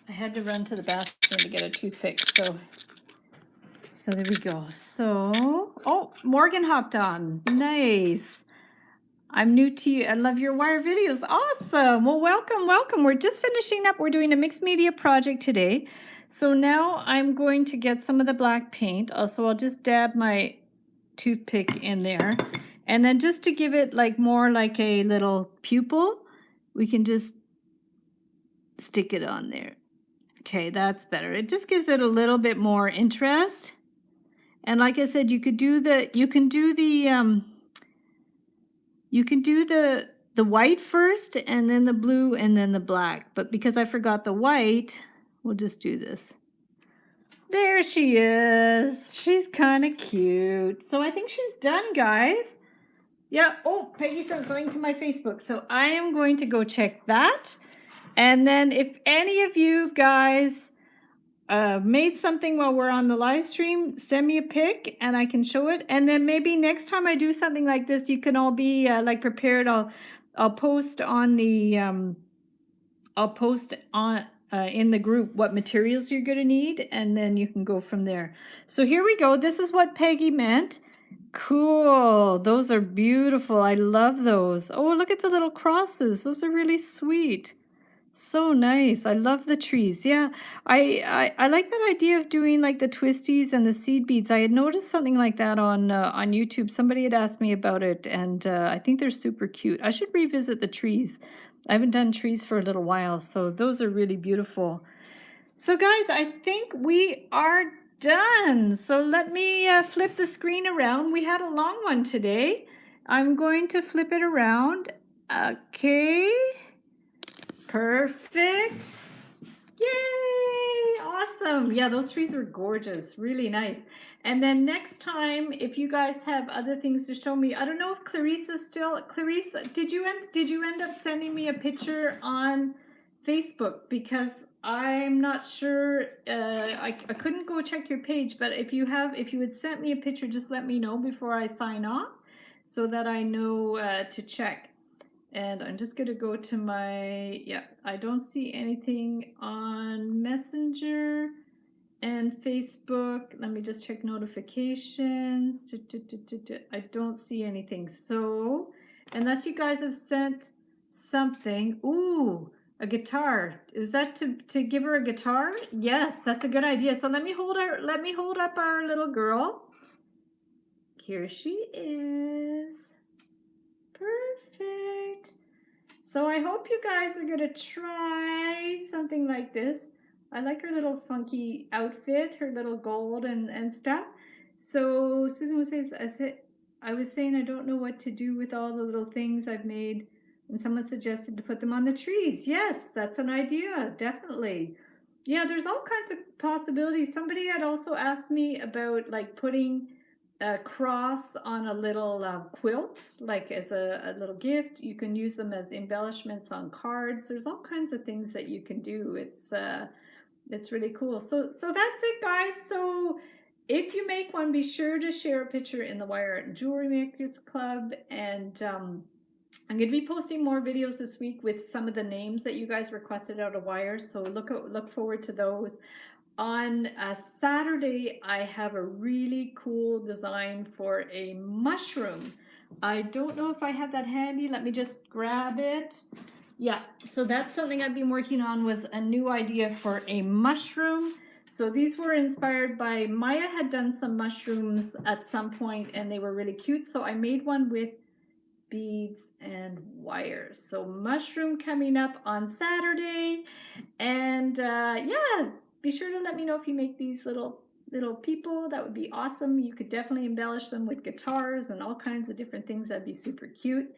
I had to run to the bathroom to get a toothpick, so there we go. So, oh, Morgan hopped on. Nice. I'm new to you. I love your wire videos. Awesome. Well, welcome. We're just finishing up. We're doing a mixed media project today. So now I'm going to get some of the black paint. Also, I'll just dab my toothpick in there. And then just to give it like more like a little pupil, we can just stick it on there. Okay, that's better. It just gives it a little bit more interest. And like I said, you can do the white first, and then the blue, and then the black. But because I forgot the white, we'll just do this. There she is. She's kind of cute. So I think she's done, guys. Yeah. Oh, Peggy sent something to my Facebook. So I am going to go check that. And then if any of you guys made something while we're on the live stream, send me a pic and I can show it. And then maybe next time I do something like this, you can all be like prepared. I'll post on the in the group what materials you're going to need, and then you can go from there. So here we go. This is what Peggy meant. Cool. Those are beautiful. I love those. Oh, look at the little crosses. Those are really sweet. So nice. I love the trees. Yeah, I like that idea of doing like the twisties and the seed beads. I had noticed something like that on YouTube. Somebody had asked me about it, and I think they're super cute. I should revisit the trees. I haven't done trees for a little while, so those are really beautiful. So guys, I think we are done. So let me flip the screen around. We had a long one today. I'm going to flip it around. Okay. Perfect. Yay! Awesome. Yeah, those trees are gorgeous. Really nice. And then next time, if you guys have other things to show me, I don't know if Clarisa's still. Clarisa, did you end up sending me a picture on Facebook? Because I'm not sure. I couldn't go check your page, but if you had sent me a picture, just let me know before I sign off, so that I know to check. And I'm just going to go to my, yeah, I don't see anything on Messenger and Facebook. Let me just check notifications. I don't see anything. So, unless you guys have sent something. Ooh, a guitar. Is that to give her a guitar? Yes, that's a good idea. So let me hold up our little girl. Here she is. Perfect. So I hope you guys are going to try something like this. I like her little funky outfit, her little gold and stuff. So Susan was saying, I was saying I don't know what to do with all the little things I've made. And someone suggested to put them on the trees. Yes, that's an idea, definitely. Yeah, there's all kinds of possibilities. Somebody had also asked me about like putting a cross on a little quilt, like as a little gift. You can use them as embellishments on cards. There's all kinds of things that you can do. It's really cool. So that's it, guys. So if you make one, be sure to share a picture in the Wire Art and Jewelry Makers Club. And I'm going to be posting more videos this week with some of the names that you guys requested out of wire. So look forward to those. On Saturday, I have a really cool design for a mushroom. I don't know if I have that handy. Let me just grab it. Yeah, so that's something I've been working on, was a new idea for a mushroom. So these were inspired by, Maya had done some mushrooms at some point and they were really cute. So I made one with beads and wires. So mushroom coming up on Saturday. And yeah, be sure to let me know if you make these little people. That would be awesome. You could definitely embellish them with guitars and all kinds of different things. That'd be super cute.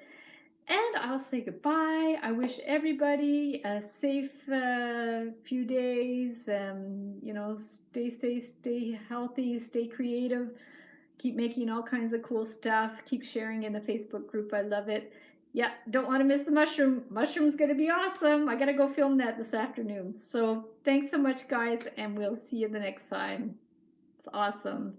And I'll say goodbye. I wish everybody a safe few days. You know, stay safe, stay healthy, stay creative. Keep making all kinds of cool stuff. Keep sharing in the Facebook group. I love it. Yeah, don't want to miss the mushroom. Mushroom's going to be awesome. I got to go film that this afternoon. So thanks so much, guys, and we'll see you the next time. It's awesome.